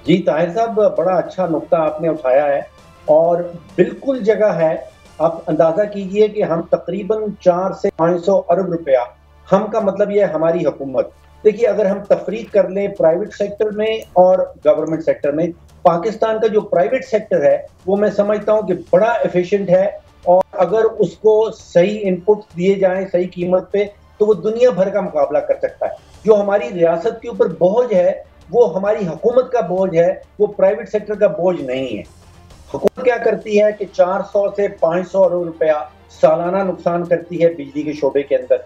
जी ताहिर साहब बड़ा अच्छा नुक्ता आपने उठाया है और बिल्कुल जगह है। आप अंदाज़ा कीजिए कि हम तकरीबन 400 से 500 अरब रुपया, हम का मतलब ये है हमारी हुकूमत। देखिए अगर हम तफरीक कर लें प्राइवेट सेक्टर में और गवर्नमेंट सेक्टर में, पाकिस्तान का जो प्राइवेट सेक्टर है वो मैं समझता हूँ कि बड़ा एफिशिएंट है और अगर उसको सही इनपुट दिए जाएं सही कीमत पे तो वो दुनिया भर का मुकाबला कर सकता है। जो हमारी रियासत के ऊपर बोझ है वो हमारी हुकूमत का बोझ है, वो प्राइवेट सेक्टर का बोझ नहीं है। हुकूमत क्या करती है कि 400 से 500 अरब रुपया सालाना नुकसान करती है बिजली के शोबे के अंदर।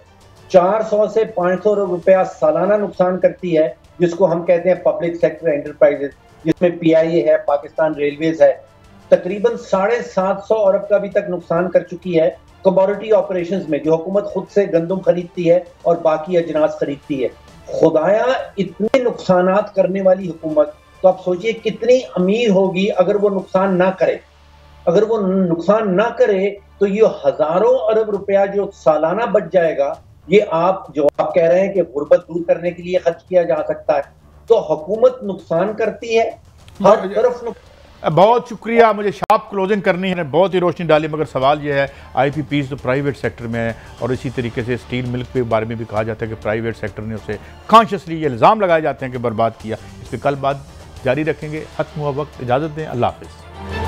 400 से 500 अरब रुपया सालाना नुकसान करती है जिसको हम कहते हैं पब्लिक सेक्टर एंटरप्राइजेज, जिसमें PIA है, पाकिस्तान रेलवेज है। तकरीबन 750 अरब का अभी तक नुकसान कर चुकी है कमोडिटी ऑपरेशंस में, जो हुकूमत खुद से गंदम खरीदती है और बाकी अजनास खरीदती है। खुदाया इतने नुकसानात करने वाली हुकूमत, तो आप सोचिए कितनी अमीर होगी अगर वो नुकसान ना करे। अगर वो नुकसान ना करे तो ये हजारों अरब रुपया जो सालाना बच जाएगा, ये आप जो आप कह रहे हैं कि गुर्बत दूर करने के लिए खर्च किया जा सकता है। तो हुकूमत नुकसान करती है, हर तरफ बहुत शुक्रिया। मुझे शार्प क्लोजिंग करनी है, बहुत ही रोशनी डाली, मगर सवाल यह है IPPs तो प्राइवेट सेक्टर में है और इसी तरीके से स्टील मिल्क के बारे में भी कहा जाता है कि प्राइवेट सेक्टर ने उसे कॉन्शियसली ये इल्ज़ाम लगाए जाते हैं कि बर्बाद किया। इस पर कल बात जारी रखेंगे। खत्म हुआ वक्त, इजाज़त दें, अल्लाह हाफ़िज़।